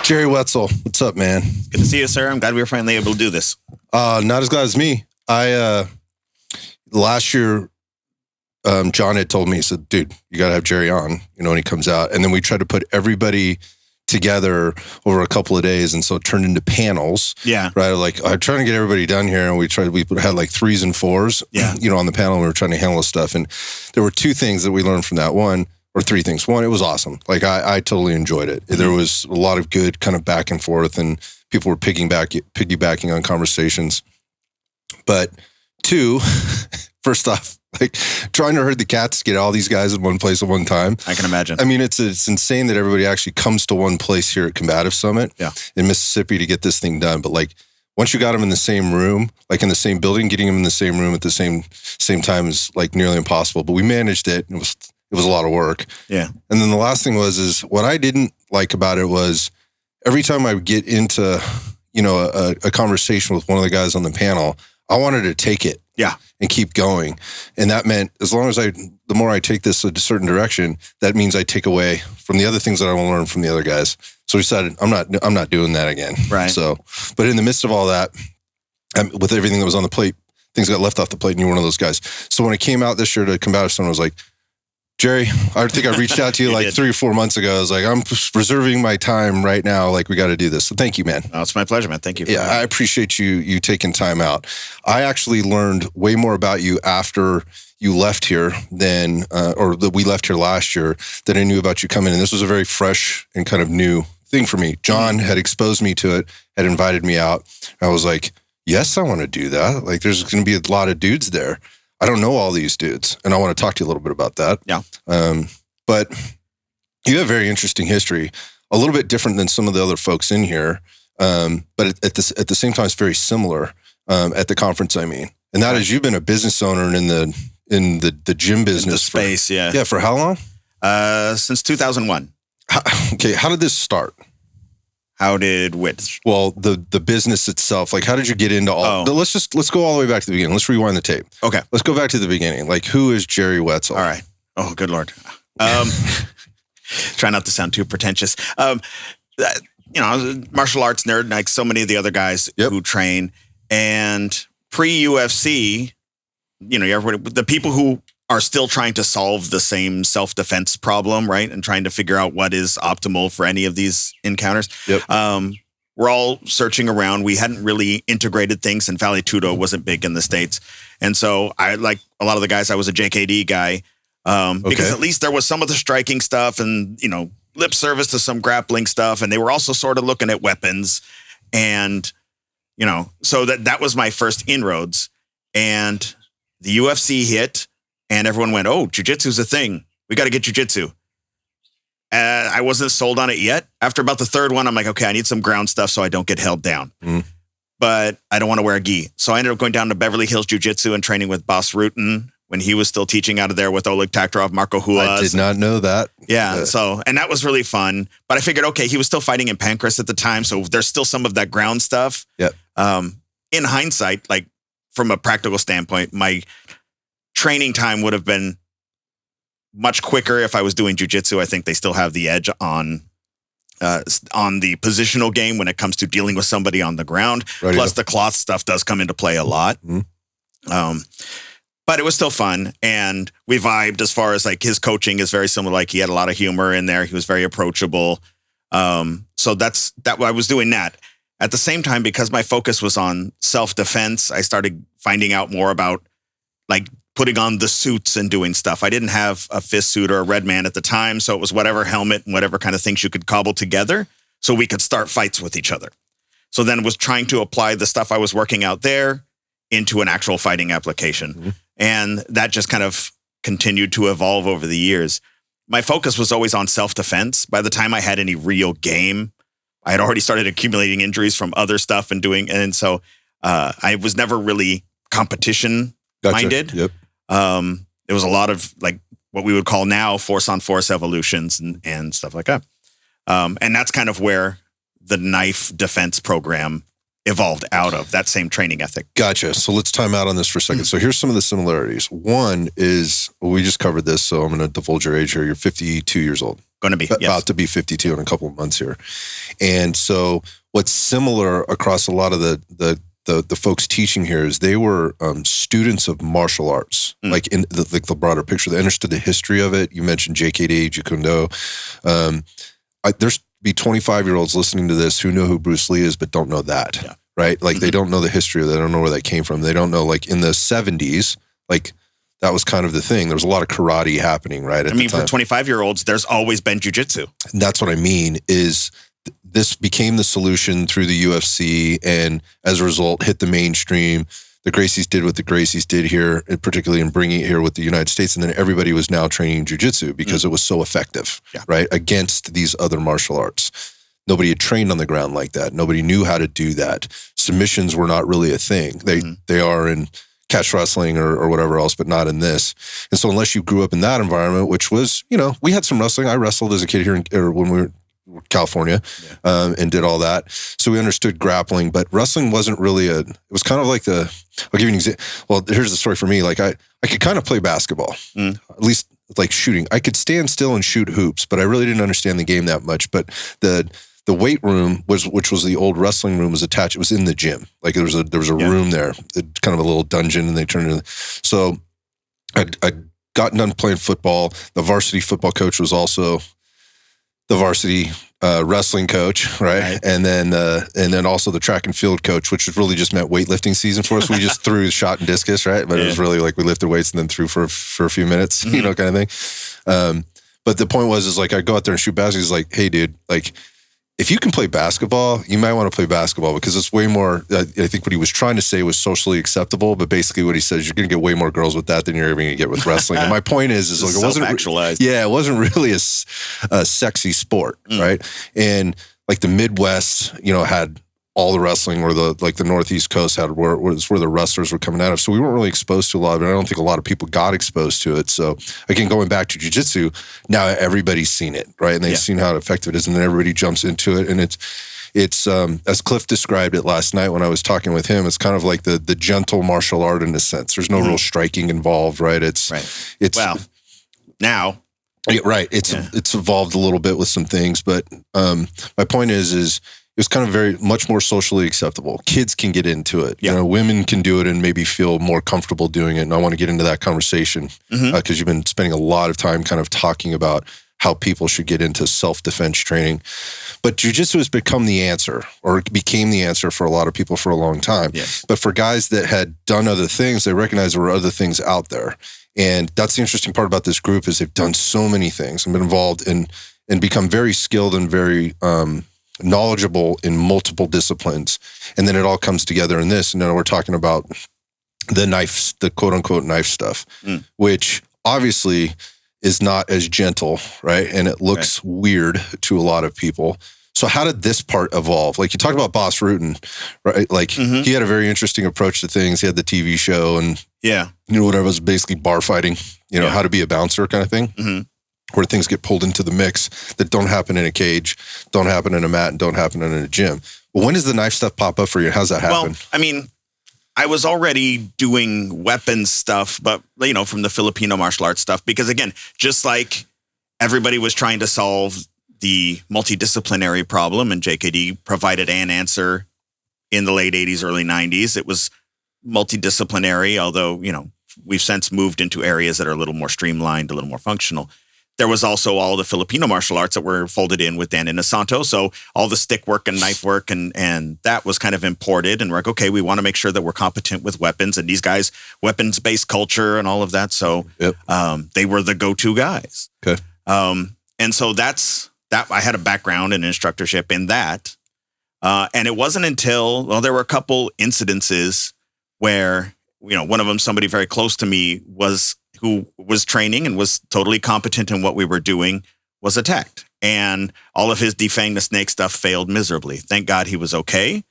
Jerry Wetzel, what's up, man? Good to see you, sir. I'm glad we were finally able to do this. Not as glad as me. Last year, John had told me, he said, dude, you got to have Jerry on, when he comes out. And then we tried to put everybody together over a couple of days. And so it turned into panels. Yeah. Right. Like I'm trying to get everybody done here. And we had like 3s and 4s, on the panel. And we were trying to handle this stuff. And there were 2 things that we learned from that. 3 things. 1, it was awesome. Like I totally enjoyed it. Mm-hmm. There was a lot of good kind of back and forth and people were piggybacking on conversations. But 2, first off, like trying to herd the cats to get all these guys in one place at one time. I can imagine. I mean, it's insane that everybody actually comes to one place here at Combatives Summit in Mississippi to get this thing done. But like once you got them in the same room, like in the same building, getting them in the same room at the same time is like nearly impossible. But we managed it. It was a lot of work. Yeah. And then the last thing is what I didn't like about it was every time I would get into, a conversation with one of the guys on the panel, I wanted to take it. Yeah. And keep going. And that meant as long as the more I take this a certain direction, that means I take away from the other things that I want to learn from the other guys. So we decided I'm not doing that again. Right. So, but in the midst of all that, with everything that was on the plate, things got left off the plate and you're one of those guys. So when I came out this year to Combatives Summit, I was like, Jerry, I think I reached out to you like 3 or 4 months ago. I was like, I'm reserving my time right now. Like, we got to do this. So thank you, man. Oh, it's my pleasure, man. Thank you. I appreciate you taking time out. I actually learned way more about you after you left here we left here last year than I knew about you coming in. This was a very fresh and kind of new thing for me. John had exposed me to it, had invited me out. I was like, yes, I want to do that. Like, there's going to be a lot of dudes there. I don't know all these dudes, and I want to talk to you a little bit about that. Yeah. But you have very interesting history, a little bit different than some of the other folks in here. But at the same time, it's very similar at the conference. I mean, and that is you've been a business owner and in the gym business in the space. For how long? Since 2001. How did this start? How did which? Well, the business itself, like how did you get into all? Let's go all the way back to the beginning. Let's rewind the tape. Okay. Let's go back to the beginning. Like, who is Jerry Wetzel? All right. Oh, good Lord. Try not to sound too pretentious. I was a martial arts nerd, like so many of the other guys who train. And pre-UFC, the people who are still trying to solve the same self-defense problem, right? And trying to figure out what is optimal for any of these encounters. Yep. We're all searching around. We hadn't really integrated things, and Vale Tudo wasn't big in the States. And so I, like a lot of the guys, I was a JKD guy because at least there was some of the striking stuff and, lip service to some grappling stuff. And they were also sort of looking at weapons. And, so that was my first inroads. And the UFC hit. And everyone went, oh, jiu-jitsu's a thing. We got to get jiu-jitsu. I wasn't sold on it yet. After about the 3rd one, I'm like, okay, I need some ground stuff so I don't get held down. But I don't want to wear a gi. So I ended up going down to Beverly Hills Jiu-Jitsu and training with Bas Rutten when he was still teaching out of there with Oleg Taktarov, Marco Huas. I did not know that. Yeah. And that was really fun. But I figured, okay, he was still fighting in Pancras at the time. So there's still some of that ground stuff. Yep. In hindsight, like from a practical standpoint, my training time would have been much quicker if I was doing jiu-jitsu. I think they still have the edge on the positional game when it comes to dealing with somebody on the ground. Right. Plus the cloth stuff does come into play a lot. But it was still fun, and we vibed as far as like his coaching is very similar. Like he had a lot of humor in there. He was very approachable. So that's I was doing that. At the same time, because my focus was on self-defense, I started finding out more about like putting on the suits and doing stuff. I didn't have a fist suit or a red man at the time, so it was whatever helmet and whatever kind of things you could cobble together so we could start fights with each other. So then was trying to apply the stuff I was working out there into an actual fighting application. And that just kind of continued to evolve over the years. My focus was always on self-defense. By the time I had any real game, I had already started accumulating injuries from other stuff and so I was never really competition minded. Yep. There was a lot of like what we would call now force-on-force evolutions and stuff like that. And that's kind of where the knife defense program evolved out of, that same training ethic. Gotcha. So let's time out on this for a second. So here's some of the similarities. One is, we just covered this, so I'm going to divulge your age here. You're 52 years old. Go about to be 52 in a couple of months here. And so what's similar across a lot of the folks teaching here is they were students of martial arts, like in the broader picture. They understood the history of it. You mentioned JKD, Jeet Kune Do. There's be 25-year-olds listening to this who know who Bruce Lee is, but don't know that, right? Like they don't know the history of it. They don't know where that came from. They don't know, like in the 70s, like that was kind of the thing. There was a lot of karate happening, right? For 25-year-olds, there's always been jiu-jitsu. And that's what I mean is this became the solution through the UFC, and as a result, hit the mainstream. The Gracies did what the Gracies did here, particularly in bringing it here with the United States, and then everybody was now training jiu-jitsu because it was so effective, right, against these other martial arts. Nobody had trained on the ground like that. Nobody knew how to do that. Submissions were not really a thing. They are in catch wrestling or whatever else, but not in this. And so unless you grew up in that environment, which was, we had some wrestling. I wrestled as a kid here when we were California, and did all that. So we understood grappling, but wrestling wasn't really it was kind of like I'll give you an example. Well, here's the story for me. Like I could kind of play basketball, at least like shooting. I could stand still and shoot hoops, but I really didn't understand the game that much. But the weight room which was the old wrestling room was attached. It was in the gym. Like there was a room there, kind of a little dungeon, and they turned it. So I'd gotten done playing football. The varsity football coach was also the varsity wrestling coach, right? And then also the track and field coach, which really just meant weightlifting season for us. We just threw shot and discus, right? But it was really like we lifted weights and then threw for a few minutes, kind of thing. But the point was like I'd go out there and shoot basketball. He's like, hey, dude, like if you can play basketball, you might want to play basketball because it's way more, I think what he was trying to say was socially acceptable, but basically what he says, you're going to get way more girls with that than you're ever going to get with wrestling. And my point is like, it wasn't actualized. It wasn't really a sexy sport, right? And like the Midwest, had all the wrestling, where the Northeast coast had where the wrestlers were coming out of. So we weren't really exposed to a lot of it. I don't think a lot of people got exposed to it. So again, going back to jiu-jitsu, now everybody's seen it, right? And they've seen how effective it is, and then everybody jumps into it. And it's as Cliff described it last night when I was talking with him, it's kind of like the gentle martial art in a sense. There's no real striking involved, right? Now. Yeah, right. It's evolved a little bit with some things, but my point is it was kind of very much more socially acceptable. Kids can get into it. Women can do it and maybe feel more comfortable doing it. And I want to get into that conversation because you've been spending a lot of time kind of talking about how people should get into self-defense training. But jiu-jitsu has become the answer, or became the answer for a lot of people for a long time. Yes. But for guys that had done other things, they recognized there were other things out there. And that's the interesting part about this group is they've done so many things and been involved in and become very skilled and very knowledgeable in multiple disciplines. And then it all comes together in this. And then we're talking about the knife, the quote unquote knife stuff, which obviously is not as gentle, right? And it looks weird to a lot of people. So how did this part evolve? Like you talked about Boss Rutan, right? Like he had a very interesting approach to things. He had the TV show and whatever, was basically bar fighting, how to be a bouncer kind of thing. Where things get pulled into the mix that don't happen in a cage, don't happen in a mat, and don't happen in a gym. Well, when does the knife stuff pop up for you? How's that happen? Well, I mean, I was already doing weapons stuff, but, from the Filipino martial arts stuff, because again, just like everybody was trying to solve the multidisciplinary problem, and JKD provided an answer in the late 80s, early 90s, it was multidisciplinary, although, we've since moved into areas that are a little more streamlined, a little more functional. There was also all the Filipino martial arts that were folded in with Dan Inosanto. So all the stick work and knife work and that was kind of imported. And we're like, okay, we want to make sure that we're competent with weapons. And these guys, weapons-based culture and all of that. So they were the go-to guys. Okay. And so that. I had a background in instructorship in that. And it wasn't until, there were a couple incidences where, one of them, somebody very close to me who was training and was totally competent in what we were doing, was attacked. And all of his defang the snake stuff failed miserably. Thank God he was okay,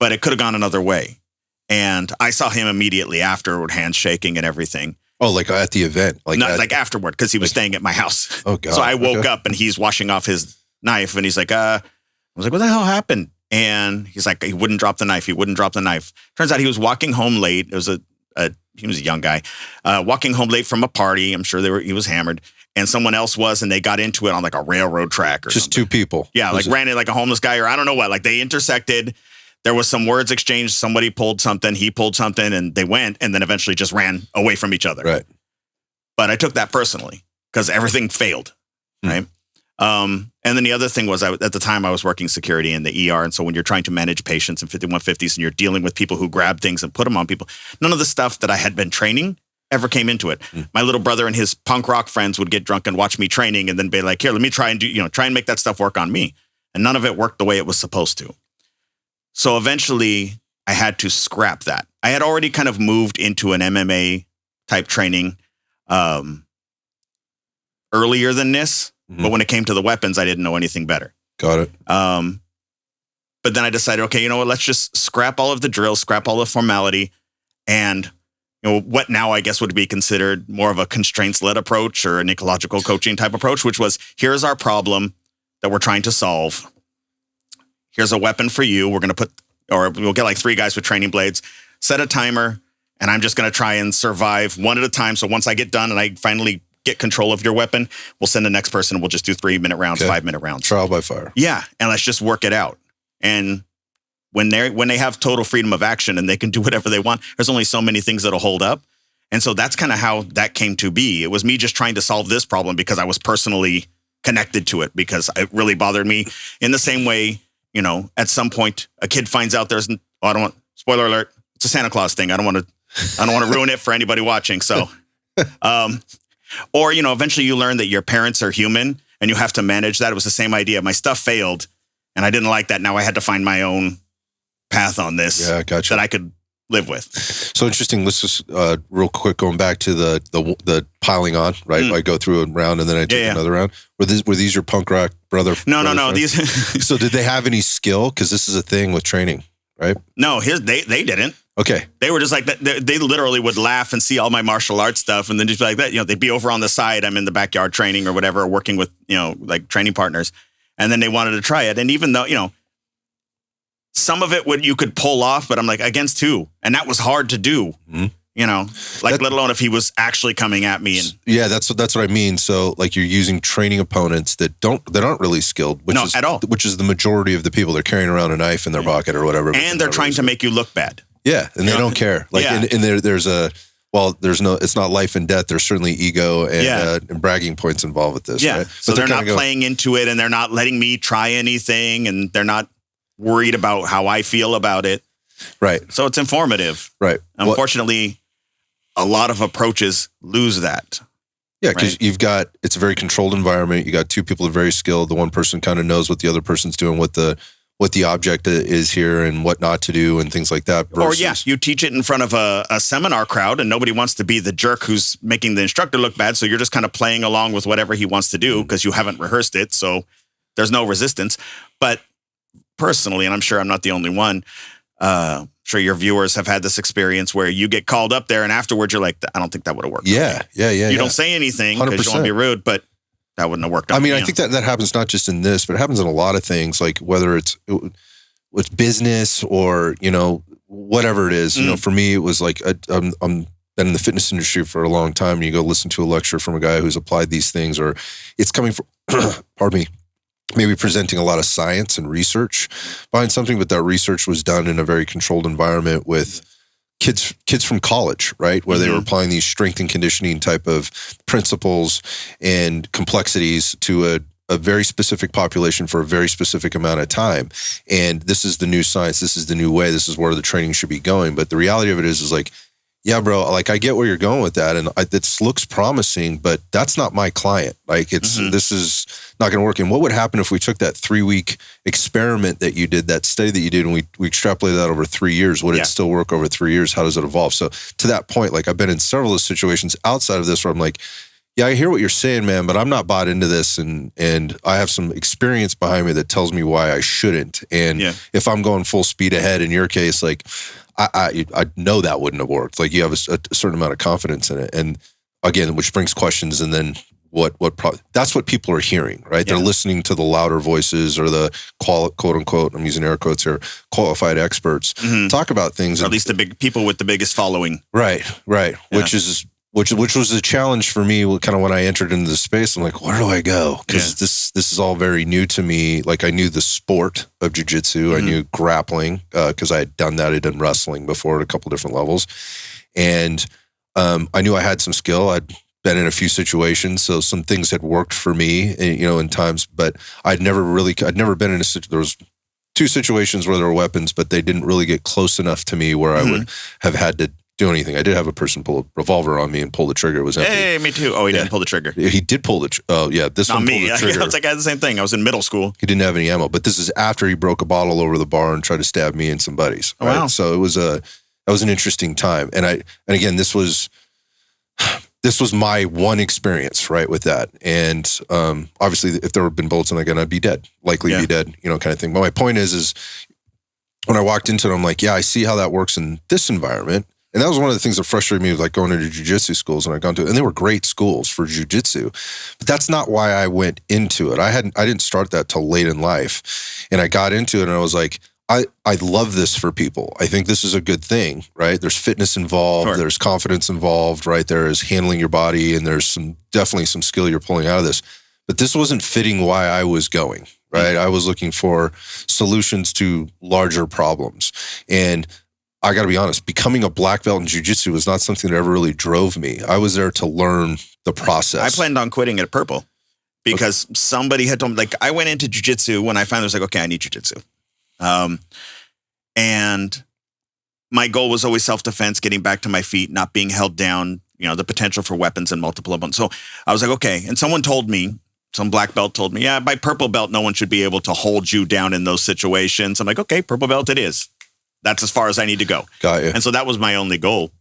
but it could have gone another way. And I saw him immediately after with hands shaking and everything. Oh, like at the event? Like afterward, because he was staying at my house. Oh, God. So I woke up and he's washing off his knife and he's like, I was like, what the hell happened? And he's like, he wouldn't drop the knife. Turns out he was walking home late. It was he was a young guy, walking home late from a party. I'm sure he was hammered. and someone else was, and they got into it on like a railroad track or just something. 2 people. Yeah, like ran it like a homeless guy or I don't know what. Like they intersected. There was some words exchanged. Somebody pulled something. He pulled something, and they went, and then eventually just ran away from each other. Right. But I took that personally because everything failed. Right. And then the other thing was, at the time I was working security in the ER, and so when you're trying to manage patients in 5150s and you're dealing with people who grab things and put them on people, none of the stuff that I had been training ever came into it. My little brother and his punk rock friends would get drunk and watch me training and then be like, here, let me try and make that stuff work on me. And none of it worked the way it was supposed to. So eventually I had to scrap that. I had already kind of moved into an MMA type training earlier than this. But when it came to the weapons, I didn't know anything better. Got it. But then I decided, okay, you know what? Let's just scrap all of the drills, scrap all the formality, and what now I guess would be considered more of a constraints-led approach or an ecological coaching type approach, which was, here's our problem that we're trying to solve. Here's a weapon for you. We'll get like 3 guys with training blades, set a timer, and I'm just going to try and survive one at a time. So once I get done and I finally get control of your weapon, we'll send the next person and we'll just do 3-minute rounds, 5-minute rounds. Trial by fire. Yeah. And let's just work it out. And when they have total freedom of action and they can do whatever they want, there's only so many things that'll hold up. And so that's kind of how that came to be. It was me just trying to solve this problem because I was personally connected to it, because it really bothered me in the same way, at some point a kid finds out spoiler alert, it's a Santa Claus thing. I don't want to ruin it for anybody watching. So, or, eventually you learn that your parents are human and you have to manage that. It was the same idea. My stuff failed and I didn't like that. Now I had to find my own path on this that I could live with. So interesting. Let's just real quick, going back to the piling on, right? I go through a round and then I take another round. Were these your punk rock brother? No. These. So did they have any skill? Because this is a thing with training, right? No, they didn't. Okay. They were just like that. They literally would laugh and see all my martial arts stuff and then just be like that. They'd be over on the side. I'm in the backyard training or whatever, working with, like training partners. And then they wanted to try it. And even though, some of it you could pull off, but I'm like, against who? And that was hard to do, let alone if he was actually coming at me. And yeah, that's what I mean. So like you're using training opponents that aren't really skilled, at all. Which is the majority of the people. They're carrying around a knife in their pocket or whatever. And they're trying to make you look bad. Yeah, and they don't care. Like, and there's it's not life and death. There's certainly ego and bragging points involved with this. Yeah, right? so they're not playing into it, and they're not letting me try anything, and they're not worried about how I feel about it. Right. So it's informative. Right. Unfortunately, a lot of approaches lose that. Yeah, because it's a very controlled environment. You got 2 people that are very skilled. The one person kind of knows what the other person's doing, what the object is here and what not to do and things like that. Or you teach it in front of a seminar crowd and nobody wants to be the jerk who's making the instructor look bad. So you're just kind of playing along with whatever he wants to do because you haven't rehearsed it. So there's no resistance. But personally, and I'm sure I'm not the only one, sure your viewers have had this experience where you get called up there and afterwards you're like, I don't think that would have worked. Yeah. You don't say anything because you don't want to be rude, but that wouldn't have worked out. I mean, I think that happens not just in this, but it happens in a lot of things, like whether it's business or, whatever it is. For me, it was like, I'm been in the fitness industry for a long time. And you go listen to a lecture from a guy who's applied these things, or it's coming from, pardon me, maybe presenting a lot of science and research behind something, but that research was done in a very controlled environment with kids from college, right? Where they were applying these strength and conditioning type of principles and complexities to a very specific population for a very specific amount of time. And this is the new science. This is the new way. This is where the training should be going. But the reality of it is like, yeah, bro, like I get where you're going with that. And it looks promising, but that's not my client. Like this is not going to work. And what would happen if we took that 3-week experiment that you did, that study that you did, and we extrapolated that over 3 years? Would it still work over 3 years? How does it evolve? So to that point, like I've been in several situations outside of this where I'm like, yeah, I hear what you're saying, man, but I'm not bought into this. And I have some experience behind me that tells me why I shouldn't. And if I'm going full speed ahead in your case, like, I know that wouldn't have worked. Like you have a certain amount of confidence in it, and again, which brings questions. And then that's what people are hearing, right? They're listening to the louder voices or the quote unquote, I'm using air quotes here, qualified experts talk about things, or at least the big people with the biggest following, right? Yeah. Which is which was a challenge for me. Kind of when I entered into the space, I'm like, where do I go? Because this is all very new to me. Like I knew the sport of jiu-jitsu, I knew grappling because I had done that. I'd done wrestling before at a couple different levels, and I knew I had some skill. I'd been in a few situations, so some things had worked for me, in times. But I'd never been in there was 2 situations where there were weapons, but they didn't really get close enough to me where I would have had to do anything. I did have a person pull a revolver on me and pull the trigger. It was empty. Hey, me too. Oh, he didn't pull the trigger. He did pull the this Not one me. pulled the trigger. I was like, I had the same thing. I was in middle school. He didn't have any ammo, but this is after he broke a bottle over the bar and tried to stab me and some buddies. Right? Wow. So that was an interesting time. And again, this was my one experience, right, with that. And obviously, if there had been bullets in the gun, I'd be dead, likely be dead, kind of thing. But my point is when I walked into it, I'm like, yeah, I see how that works in this environment. And that was one of the things that frustrated me with like going into jiu-jitsu schools, and and they were great schools for jiu-jitsu, but that's not why I went into it. I didn't start that till late in life, and I got into it and I was like, I love this for people. I think this is a good thing, right? There's fitness involved, Sure. There's confidence involved, right? There is handling your body, and there's definitely some skill you're pulling out of this. But this wasn't fitting why I was going, right? I was looking for solutions to larger problems. And I got to be honest, becoming a black belt in jiu-jitsu was not something that ever really drove me. I was there to learn the process. I planned on quitting at purple because somebody had told me, like, I went into jiu-jitsu when I finally was like, okay, I need jiu-jitsu. And my goal was always self-defense, getting back to my feet, not being held down, the potential for weapons and multiple of them. So I was like, okay. And some black belt told me, yeah, by purple belt, no one should be able to hold you down in those situations. I'm like, okay, purple belt it is. That's as far as I need to go. Got you. And so that was my only goal.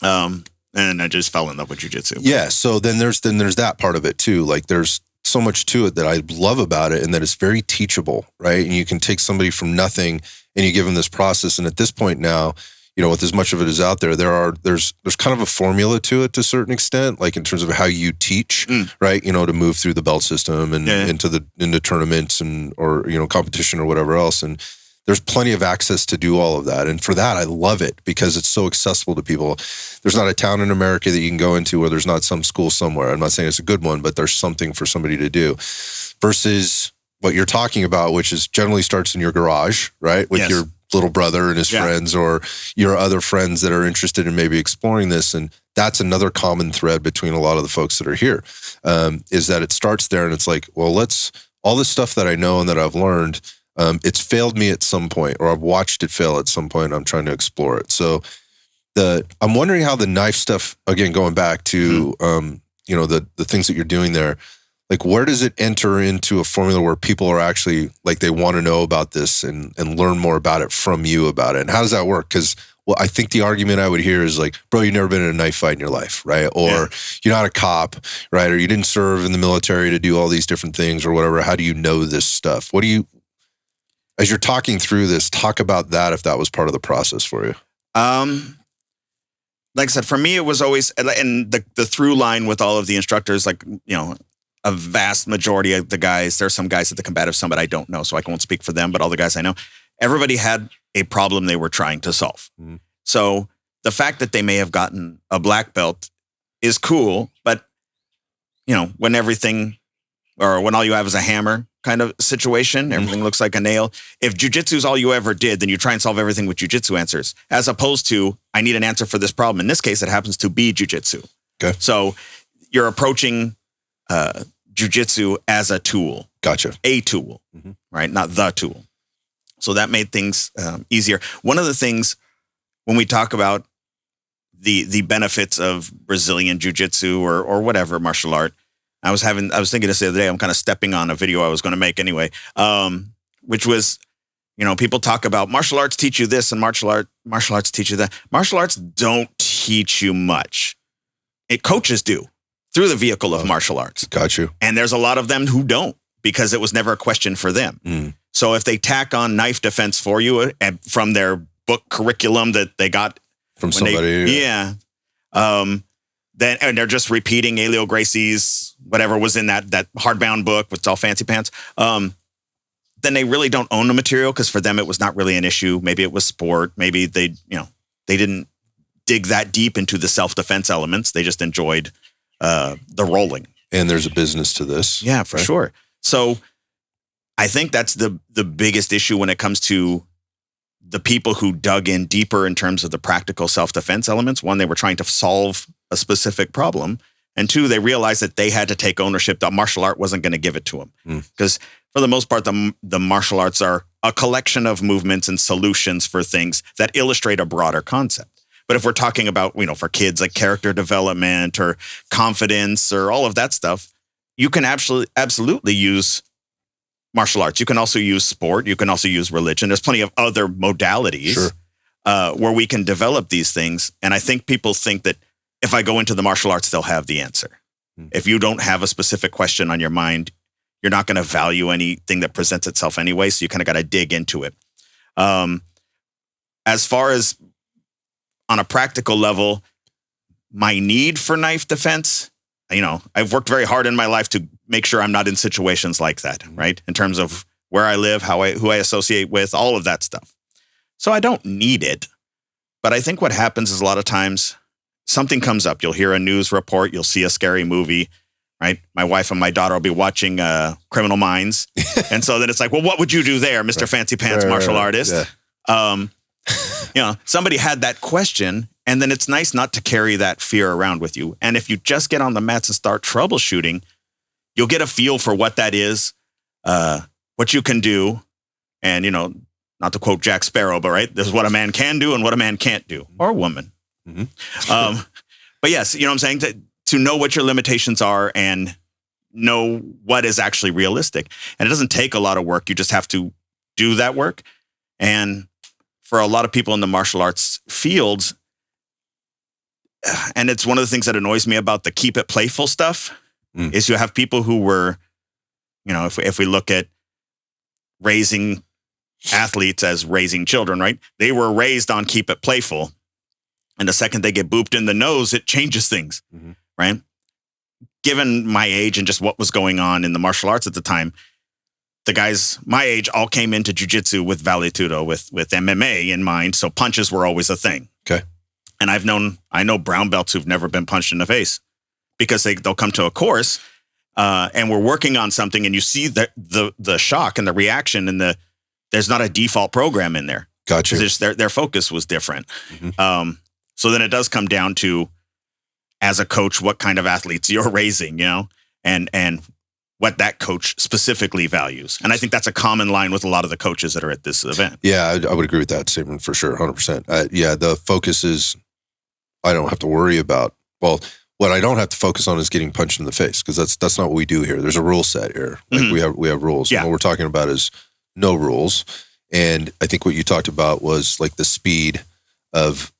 And I just fell in love with jiu-jitsu. Yeah. So then there's that part of it too. Like there's so much to it that I love about it, and that it's very teachable, right? And you can take somebody from nothing and you give them this process. And at this point now, with as much of it as out there, there's kind of a formula to it to a certain extent, like in terms of how you teach, right? To move through the belt system and into tournaments or competition or whatever else. And there's plenty of access to do all of that. And for that, I love it because it's so accessible to people. There's not a town in America that you can go into where there's not some school somewhere. I'm not saying it's a good one, but there's something for somebody to do versus what you're talking about, which is generally starts in your garage, right? With your little brother and his friends, or your other friends that are interested in maybe exploring this. And that's another common thread between a lot of the folks that are here, is that it starts there and it's like, well, all this stuff that I know and that I've learned, it's failed me at some point, or I've watched it fail at some point. I'm trying to explore it. So I'm wondering how the knife stuff, again, going back to, the things that you're doing there, like where does it enter into a formula where people are actually like, they want to know about this and learn more about it from you about it? And how does that work? Because I think the argument I would hear is like, bro, you've never been in a knife fight in your life, right? Or you're not a cop, right? Or you didn't serve in the military to do all these different things or whatever. How do you know this stuff? As you're talking through this, talk about that if that was part of the process for you. Like I said, for me, it was always, and the through line with all of the instructors, like, a vast majority of the guys, there's some guys at the Combatives Summit I don't know, so I won't speak for them, but all the guys I know, everybody had a problem they were trying to solve. Mm-hmm. So the fact that they may have gotten a black belt is cool, but, when when all you have is a hammer kind of situation, everything looks like a nail. If jiu-jitsu is all you ever did, then you try and solve everything with jiu-jitsu answers, as opposed to, I need an answer for this problem. In this case, it happens to be jiu-jitsu. Okay. So you're approaching jiu-jitsu as a tool. Gotcha. A tool, right? Not the tool. So that made things easier. One of the things when we talk about the benefits of Brazilian jiu-jitsu or whatever martial art, I was thinking this the other day, I'm kind of stepping on a video I was going to make anyway, which was, people talk about martial arts teach you this and martial arts teach you that. Martial arts don't teach you much. Coaches do through the vehicle of martial arts. Got you. And there's a lot of them who don't because it was never a question for them. So if they tack on knife defense for you from their book curriculum that they got from somebody, then and they're just repeating Elio Gracie's whatever was in that hardbound book, which is all fancy pants, then they really don't own the material because for them it was not really an issue. Maybe it was sport. Maybe they didn't dig that deep into the self-defense elements. They just enjoyed the rolling. And there's a business to this. Yeah, for sure. So I think that's the biggest issue when it comes to the people who dug in deeper in terms of the practical self-defense elements. One, they were trying to solve a specific problem. And two, they realized that they had to take ownership. The martial art wasn't going to give it to them. Because for the most part, the martial arts are a collection of movements and solutions for things that illustrate a broader concept. But if we're talking about, for kids, like character development or confidence or all of that stuff, you can absolutely use martial arts. You can also use sport. You can also use religion. There's plenty of other modalities where we can develop these things. And I think people think that if I go into the martial arts, they'll have the answer. If you don't have a specific question on your mind, you're not going to value anything that presents itself anyway. So you kind of got to dig into it. As far as on a practical level, my need for knife defense, I've worked very hard in my life to make sure I'm not in situations like that, right? In terms of where I live, who I associate with, all of that stuff. So I don't need it. But I think what happens is a lot of times something comes up. You'll hear a news report. You'll see a scary movie, right? My wife and my daughter will be watching Criminal Minds. And so then it's like, well, what would you do there, Mr. Fancy Pants martial artist? Yeah. Somebody had that question. And then it's nice not to carry that fear around with you. And if you just get on the mats and start troubleshooting, you'll get a feel for what that is, what you can do. And, not to quote Jack Sparrow, but right, this is what a man can do and what a man can't do, or a woman. But yes, you know what I'm saying? To know what your limitations are and know what is actually realistic. And it doesn't take a lot of work. You just have to do that work. And for a lot of people in the martial arts fields, and it's one of the things that annoys me about the keep it playful stuff, is you have people who were, if we look at raising athletes as raising children, right? They were raised on keep it playful. And the second they get booped in the nose, it changes things, right? Given my age and just what was going on in the martial arts at the time, the guys my age all came into jiu-jitsu with Vale Tudo, with MMA in mind. So punches were always a thing. Okay. And I know brown belts who've never been punched in the face because they'll come to a course and we're working on something and you see the shock and the reaction and there's not a default program in there. Gotcha. Their focus was different. So then it does come down to, as a coach, what kind of athletes you're raising, and what that coach specifically values. And I think that's a common line with a lot of the coaches that are at this event. Yeah, I would agree with that statement for sure, 100%. The focus is, I don't have to worry about, what I don't have to focus on is getting punched in the face, because that's not what we do here. There's a rule set here. Like we have rules. Yeah. And what we're talking about is no rules. And I think what you talked about was like the speed of,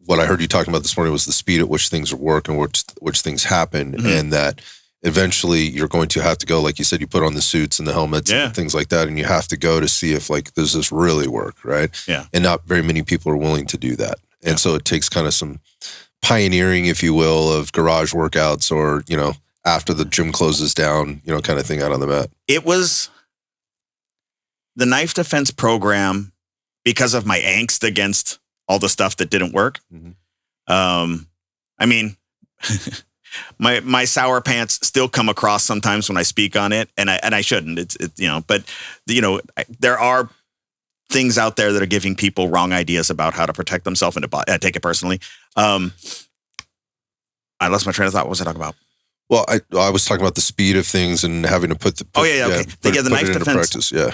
what I heard you talking about this morning was the speed at which things work and which things happen, and that eventually you're going to have to go, like you said, you put on the suits and the helmets and things like that, and you have to go to see if does this really work, right? Yeah. And not very many people are willing to do that. And so it takes kind of some pioneering, if you will, of garage workouts or, after the gym closes down, kind of thing out on the mat. It was the knife defense program, because of my angst against all the stuff that didn't work. I mean, my sour pants still come across sometimes when I speak on it, and I shouldn't. But there are things out there that are giving people wrong ideas about how to protect themselves, and I take it personally. I lost my train of thought. What was I talking about? Well, I was talking about the speed of things and having to put the knife defense practice. Yeah.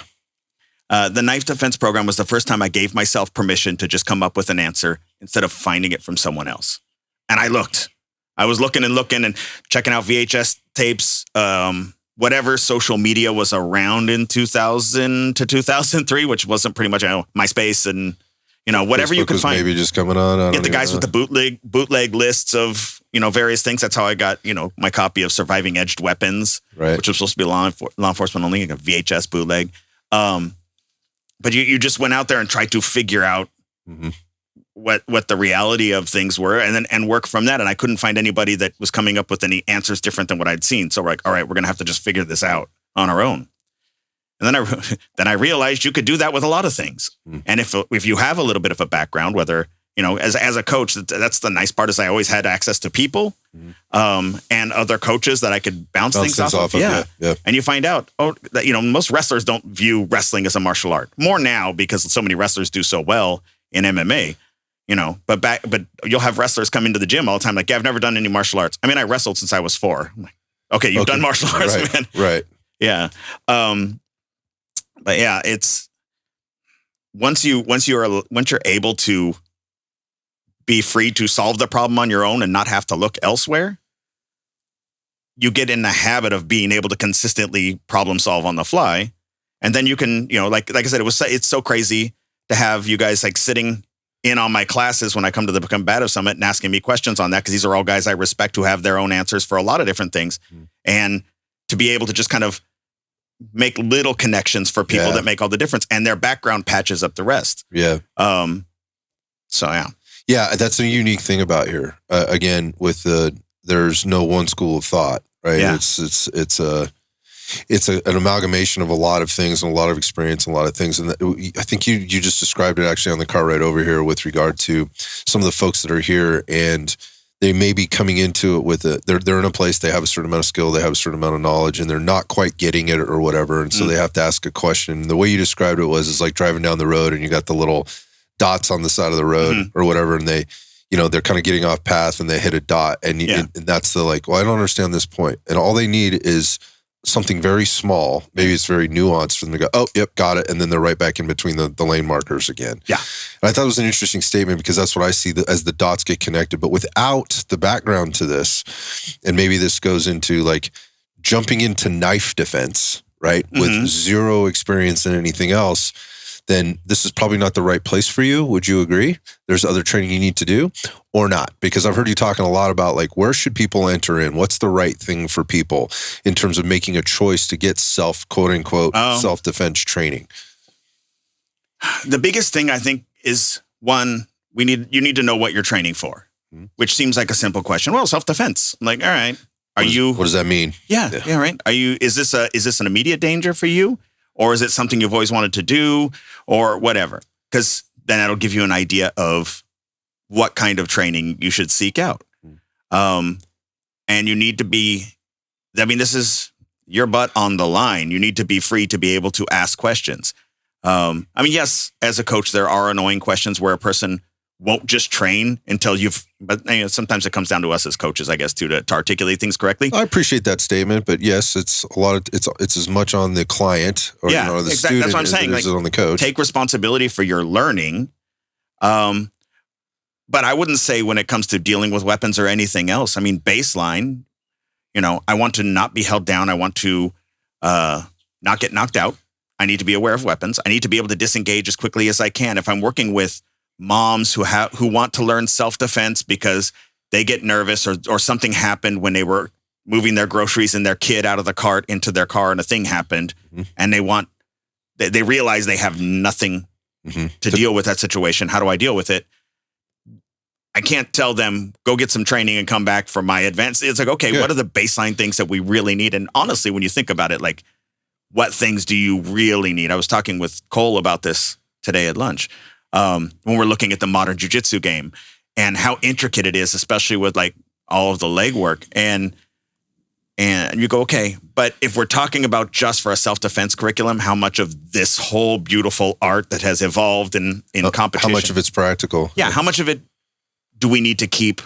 The knife defense program was the first time I gave myself permission to just come up with an answer instead of finding it from someone else. And I was looking and checking out VHS tapes, whatever social media was around in 2000 to 2003, which wasn't pretty much MySpace and, whatever Facebook you could find. Maybe just coming on. Get the guys with the bootleg lists of, various things. That's how I got, my copy of Surviving Edged Weapons, which was supposed to be law enforcement only, like a VHS bootleg. But you just went out there and tried to figure out what the reality of things were, and work from that. And I couldn't find anybody that was coming up with any answers different than what I'd seen. So we're like, all right, we're going to have to just figure this out on our own. And then I realized you could do that with a lot of things. And if you have a little bit of a background, whether as a coach, that's the nice part is I always had access to people and other coaches that I could bounce things off of. Yeah. And you find out, that, most wrestlers don't view wrestling as a martial art. More now because so many wrestlers do so well in MMA, but you'll have wrestlers come into the gym all the time like, yeah, I've never done any martial arts. I mean, I wrestled since I was 4. I'm like, okay, you've done martial arts, man. Right. Yeah. But yeah, it's once you're able to be free to solve the problem on your own and not have to look elsewhere, you get in the habit of being able to consistently problem solve on the fly. And then you can, like I said, it's so crazy to have you guys like sitting in on my classes when I come to the Combatives Summit and asking me questions on that, because these are all guys I respect who have their own answers for a lot of different things. And to be able to just kind of make little connections for people that make all the difference, and their background patches up the rest. Yeah. So yeah. Yeah, that's a unique thing about here. Again, with there's no one school of thought, right? Yeah. It's an amalgamation of a lot of things and a lot of experience and a lot of things. And I think you just described it actually on the car ride over here with regard to some of the folks that are here, and they may be coming into it with they're in a place, they have a certain amount of skill, they have a certain amount of knowledge, and they're not quite getting it or whatever. And so they have to ask a question. The way you described it is like driving down the road and you got the little dots on the side of the road or whatever, and they, they're kind of getting off path and they hit a dot, and that's the like, well, I don't understand this point, and all they need is something very small, maybe it's very nuanced for them to go, oh, yep, got it, and then they're right back in between the lane markers again. Yeah, and I thought it was an interesting statement because that's what I see as the dots get connected. But without the background to this, and maybe this goes into like jumping into knife defense, right, with zero experience in anything else, then this is probably not the right place for you. Would you agree? There's other training you need to do or not? Because I've heard you talking a lot about like, where should people enter in? What's the right thing for people in terms of making a choice to get quote unquote, self-defense training? The biggest thing I think is one, you need to know what you're training for, which seems like a simple question. Well, self-defense. I'm like, all right, what does that mean? Yeah, right. Is this an immediate danger for you? Or is it something you've always wanted to do or whatever? Because then that'll give you an idea of what kind of training you should seek out. And you need to this is your butt on the line. You need to be free to be able to ask questions. Yes, as a coach, there are annoying questions where a person won't just train until but sometimes it comes down to us as coaches, I guess, to articulate things correctly. I appreciate that statement, but yes, it's as much on the client or the student that's what I'm saying. As it is on the coach. Take responsibility for your learning. But I wouldn't say when it comes to dealing with weapons or anything else, baseline, I want to not be held down. I want to not get knocked out. I need to be aware of weapons. I need to be able to disengage as quickly as I can. If I'm working with moms who want to learn self-defense because they get nervous or something happened when they were moving their groceries and their kid out of the cart into their car and a thing happened and they realize they have nothing to deal with that situation. How do I deal with it? I can't tell them, go get some training and come back for my advance. It's like, okay, what are the baseline things that we really need? And honestly, when you think about it, like, what things do you really need? I was talking with Cole about this today at lunch. When we're looking at the modern jiu-jitsu game and how intricate it is, especially with like all of the leg work. And you go, okay, but if we're talking about just for a self-defense curriculum, how much of this whole beautiful art that has evolved in competition? How much of it's practical? Yeah. How much of it do we need to keep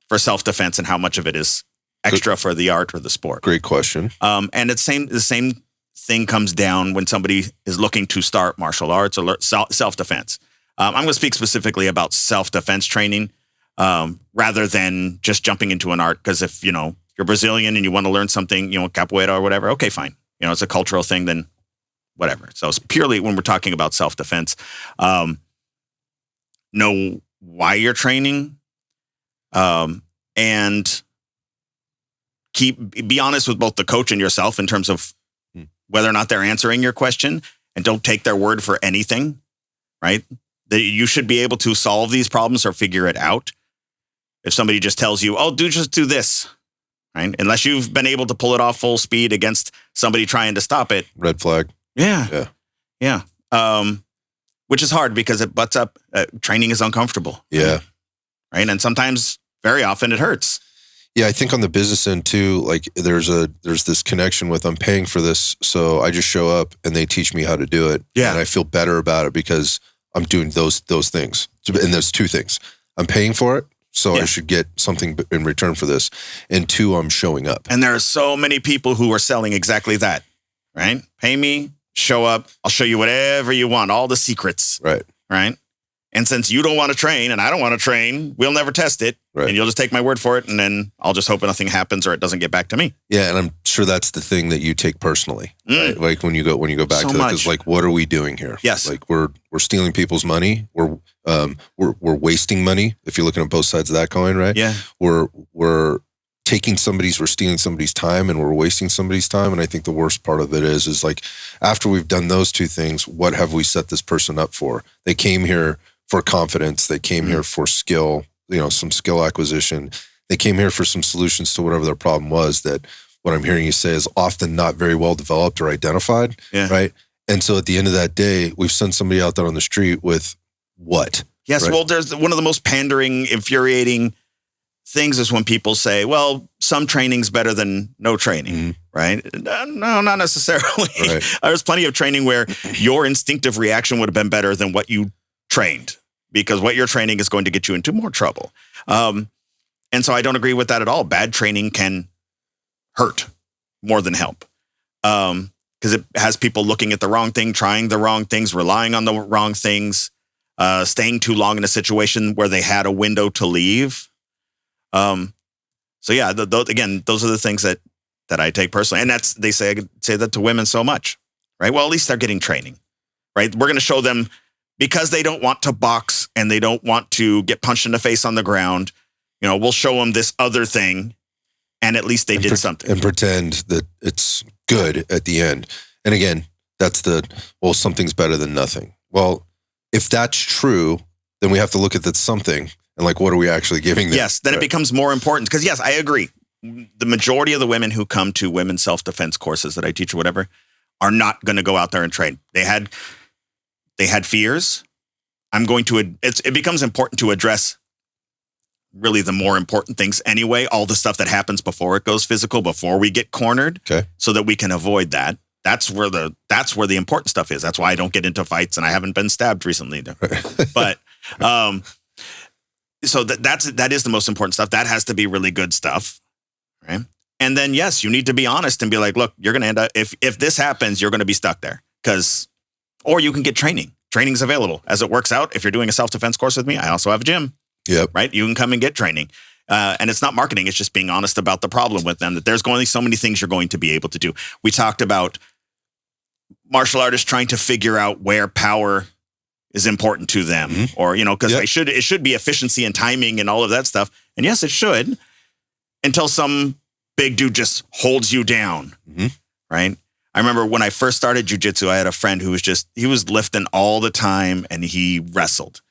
for self-defense and how much of it is extra for the art or the sport? Great question. And the same thing comes down when somebody is looking to start martial arts or self-defense. I'm going to speak specifically about self-defense training rather than just jumping into an art. Because if, you're Brazilian and you want to learn something, capoeira or whatever, okay, fine. It's a cultural thing, then whatever. So it's purely when we're talking about self-defense, know why you're training and be honest with both the coach and yourself in terms of whether or not they're answering your question, and don't take their word for anything, right? You should be able to solve these problems or figure it out. If somebody just tells you, just do this, right? Unless you've been able to pull it off full speed against somebody trying to stop it. Red flag. Yeah. which is hard because it butts up. Training is uncomfortable. Yeah. Right. And sometimes, very often, it hurts. Yeah, I think on the business end too, like there's this connection with I'm paying for this, so I just show up and they teach me how to do it. Yeah. And I feel better about it because I'm doing those things. And there's two things. I'm paying for it, so I should get something in return for this. And two, I'm showing up. And there are so many people who are selling exactly that, right? Pay me, show up, I'll show you whatever you want, all the secrets. Right. Right. And since you don't want to train and I don't want to train, we'll never test it. Right. And you'll just take my word for it. And then I'll just hope nothing happens or it doesn't get back to me. Yeah. And I'm sure that's the thing that you take personally. Right? Like when you go back So to that, much. because like, what are we doing here? Yes. Like we're stealing people's money. We're wasting money. If you're looking at both sides of that coin, right? Yeah. We're stealing somebody's time and we're wasting somebody's time. And I think the worst part of it is like, after we've done those two things, what have we set this person up for? They came here for confidence. They came here for skill, some skill acquisition. They came here for some solutions to whatever their problem was that what I'm hearing you say is often not very well developed or identified. Yeah. Right. And so at the end of that day, we've sent somebody out there on the street with what? Yes. Right? Well, there's one of the most pandering, infuriating things is when people say, well, some training's better than no training, right? No, not necessarily. Right. There's plenty of training where your instinctive reaction would have been better than what you trained, because what you're training is going to get you into more trouble. And so I don't agree with that at all. Bad training can hurt more than help, because it has people looking at the wrong thing, trying the wrong things, relying on the wrong things, staying too long in a situation where they had a window to leave. So yeah, again, those are the things that I take personally. And they say that to women so much, right? Well, at least they're getting training, right? We're going to show them, because they don't want to box and they don't want to get punched in the face on the ground. We'll show them this other thing, and at least they did something. And pretend that it's good at the end. And again, that's something's better than nothing. Well, if that's true, then we have to look at that something and like, what are we actually giving them? Yes, then it becomes more important. Because yes, I agree. The majority of the women who come to women's self-defense courses that I teach or whatever are not going to go out there and train. They had fears. It becomes important to address really the more important things anyway, all the stuff that happens before it goes physical, before we get cornered, so that we can avoid that. That's where the important stuff is. That's why I don't get into fights, and I haven't been stabbed recently. But so that is the most important stuff. That has to be really good stuff, right? And then yes, you need to be honest and be like, look, you're going to end up, if this happens, you're going to be stuck there, or you can get training. Training's available. As it works out, if you're doing a self-defense course with me, I also have a gym. Yep. Right? You can come and get training. And it's not marketing. It's just being honest about the problem with them, that there's going to be so many things you're going to be able to do. We talked about martial artists trying to figure out where power is important to them, or, because it should be efficiency and timing and all of that stuff. And yes, it should, until some big dude just holds you down. Right? I remember when I first started jiu-jitsu, I had a friend who he was lifting all the time and he wrestled.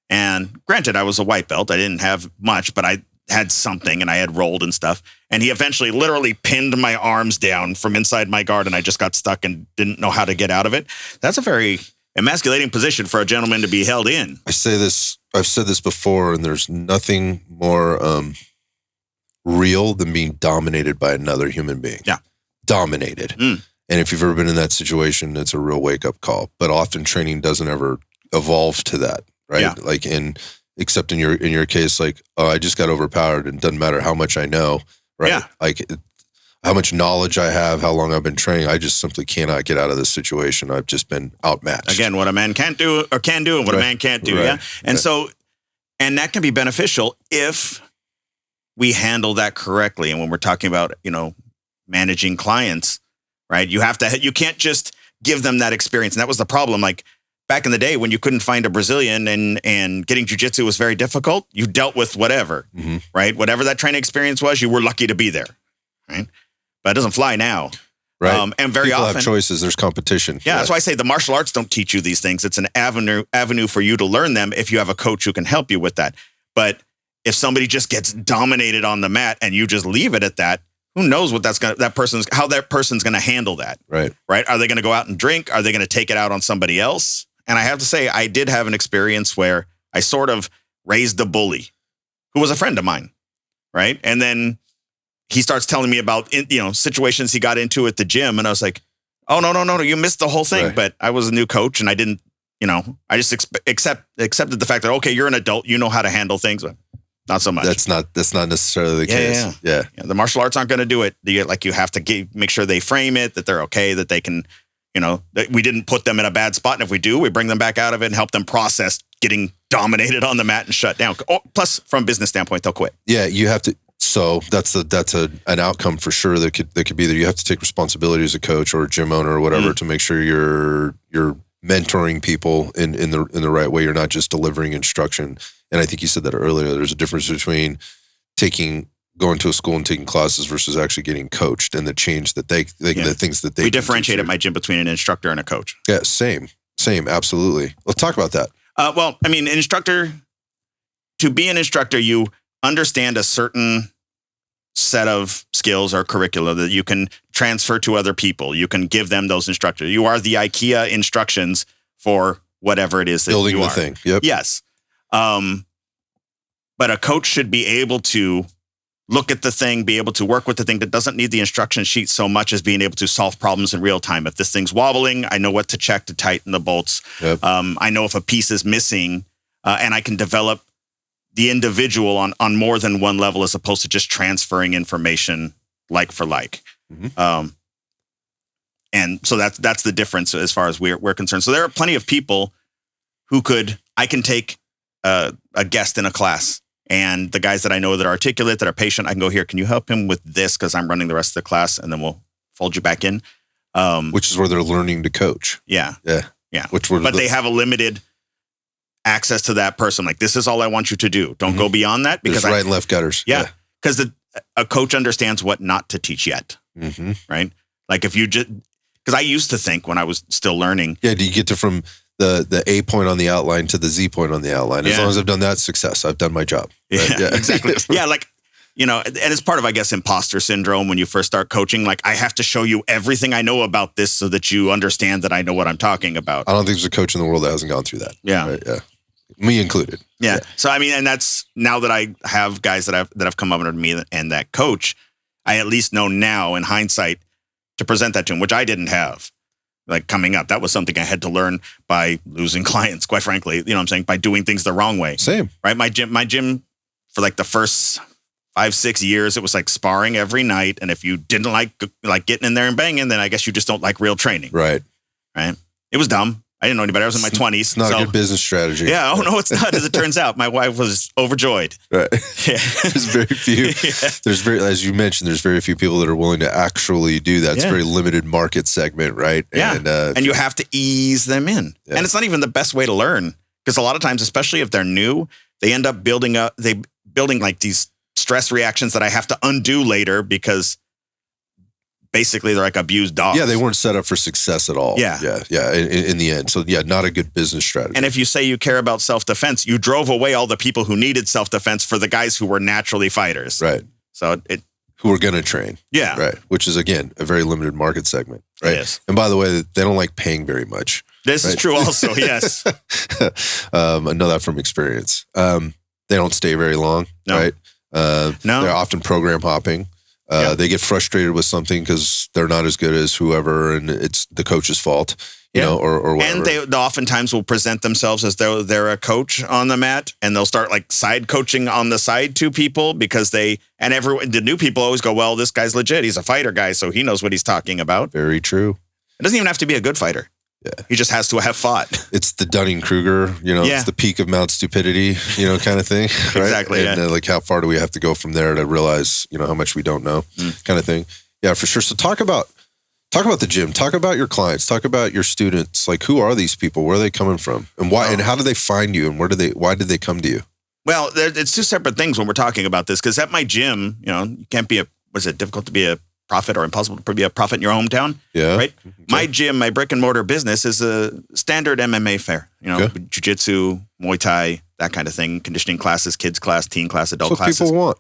And granted, I was a white belt. I didn't have much, but I had something and I had rolled and stuff. And he eventually literally pinned my arms down from inside my guard, and I just got stuck and didn't know how to get out of it. That's a very emasculating position for a gentleman to be held in. I've said this before, and there's nothing more real than being dominated by another human being. Yeah. Dominated. And if you've ever been in that situation, it's a real wake-up call. But often training doesn't ever evolve to that, right? Yeah. Like except in your case, like, oh, I just got overpowered, and it doesn't matter how much I know, right? Yeah. Like how much knowledge I have, how long I've been training, I just simply cannot get out of this situation. I've just been outmatched. Again, what a man can't do or can do, and what a man can't do. Right. Yeah. And so, and that can be beneficial if we handle that correctly. And when we're talking about, managing clients, right? You can't just give them that experience. And that was the problem. Like back in the day when you couldn't find a Brazilian and getting jiu-jitsu was very difficult, you dealt with whatever, right? Whatever that training experience was, you were lucky to be there, right? But it doesn't fly now. Right. And very People often have choices. There's competition. Yeah, that's why I say the martial arts don't teach you these things. It's an avenue for you to learn them if you have a coach who can help you with that. But if somebody just gets dominated on the mat and you just leave it at that, who knows what how that person's going to handle that? Right. Right. Are they going to go out and drink? Are they going to take it out on somebody else? And I have to say, I did have an experience where I sort of raised a bully who was a friend of mine, right? And then he starts telling me about, situations he got into at the gym. And I was like, oh, no, you missed the whole thing. Right. But I was a new coach and I didn't, I just accepted the fact that, okay, you're an adult, you know how to handle things, but not so much. That's not necessarily the case. Yeah. The martial arts aren't going to do it. You have to make sure they frame it, that they're okay, that they can, that we didn't put them in a bad spot. And if we do, we bring them back out of it and help them process getting dominated on the mat and shut down. Oh, plus, from a business standpoint, they'll quit. Yeah, you have to. So that's an outcome for sure that could be there. You have to take responsibility as a coach or a gym owner or whatever to make sure you're mentoring people in the right way. You're not just delivering instruction. And I think you said that earlier. There's a difference between going to a school and taking classes versus actually getting coached and the change that the things that they. We differentiate at my gym between an instructor and a coach. Yeah, same, absolutely. Let's talk about that. To be an instructor, you understand a certain set of skills or curricula that you can transfer to other people. You can give them those instructors. You are the IKEA instructions for whatever it is that building you are. The thing. Yep. Yes. But a coach should be able to look at the thing, be able to work with the thing that doesn't need the instruction sheet so much as being able to solve problems in real time. If this thing's wobbling, I know what to check to tighten the bolts. Yep. I know if a piece is missing, and I can develop the individual on more than one level as opposed to just transferring information like for like. Mm-hmm. And so that's the difference as far as we're concerned. So there are plenty of people who I can take a guest in a class, and the guys that I know that are articulate, that are patient, I can go, here, can you help him with this? Because I'm running the rest of the class, and then we'll fold you back in. Which is where they're learning to coach. Yeah. But they have a limited access to that person. Like, this is all I want you to do. Don't go beyond that, because right and left gutters. Yeah. Because a coach understands what not to teach yet. Mm-hmm. Right. Like, if you just, because I used to think when I was still learning. Yeah. Do you get from the A point on the outline to the Z point on the outline? As long as I've done that, success. I've done my job. Right? Yeah, exactly. Yeah. Like, and it's part of, I guess, imposter syndrome when you first start coaching. Like, I have to show you everything I know about this so that you understand that I know what I'm talking about. I don't think there's a coach in the world that hasn't gone through that. Yeah. Right? Yeah. Me included. Yeah. So, I mean, and that's now that I have guys that have come up under me and that coach, I at least know now in hindsight to present that to them, which I didn't have. Like, coming up, that was something I had to learn by losing clients, quite frankly, by doing things the wrong way. Same. Right. My gym for like the first 5-6 years, it was like sparring every night. And if you didn't like getting in there and banging, then I guess you just don't like real training. Right. It was dumb. I didn't know anybody. I was in my 20s. It's not a good business strategy. Yeah. Oh, no, it's not. As it turns out, my wife was overjoyed. Right. Yeah. There's very few. As you mentioned, there's very few people that are willing to actually do that. It's a very limited market segment, right? Yeah. And you have to ease them in. Yeah. And it's not even the best way to learn, because a lot of times, especially if they're new, they end up building like these stress reactions that I have to undo later, because basically they're like abused dogs. Yeah, they weren't set up for success at all. Yeah. In the end. So not a good business strategy. And if you say you care about self-defense, you drove away all the people who needed self-defense for the guys who were naturally fighters. Right. So who are going to train. Yeah. Right. Which is, again, a very limited market segment. Right. It is. And by the way, they don't like paying very much. This is true also, yes. I know that from experience. They don't stay very long. No. Right. No. They're often program hopping. They get frustrated with something because they're not as good as whoever, and it's the coach's fault, or whatever. And they oftentimes will present themselves as though they're a coach on the mat, and they'll start like side coaching on the side to people, because the new people always go, well, this guy's legit. He's a fighter guy, so he knows what he's talking about. Very true. It doesn't even have to be a good fighter. Yeah. He just has to have fought. It's the Dunning-Kruger, it's the peak of Mount Stupidity, kind of thing. Right? Exactly. And like, how far do we have to go from there to realize, how much we don't know, kind of thing. Yeah, for sure. So talk about the gym, talk about your clients, talk about your students. Like, who are these people? Where are they coming from? And why, and how do they find you? And why did they come to you? Well, it's two separate things when we're talking about this, because at my gym, you can't be was it difficult to be a profit or impossible to be a profit in your hometown? Yeah. Right. Okay. My gym, my brick and mortar business is a standard MMA fare, jiu-jitsu, Muay Thai, that kind of thing, conditioning classes, kids class, teen class, adult classes. People want.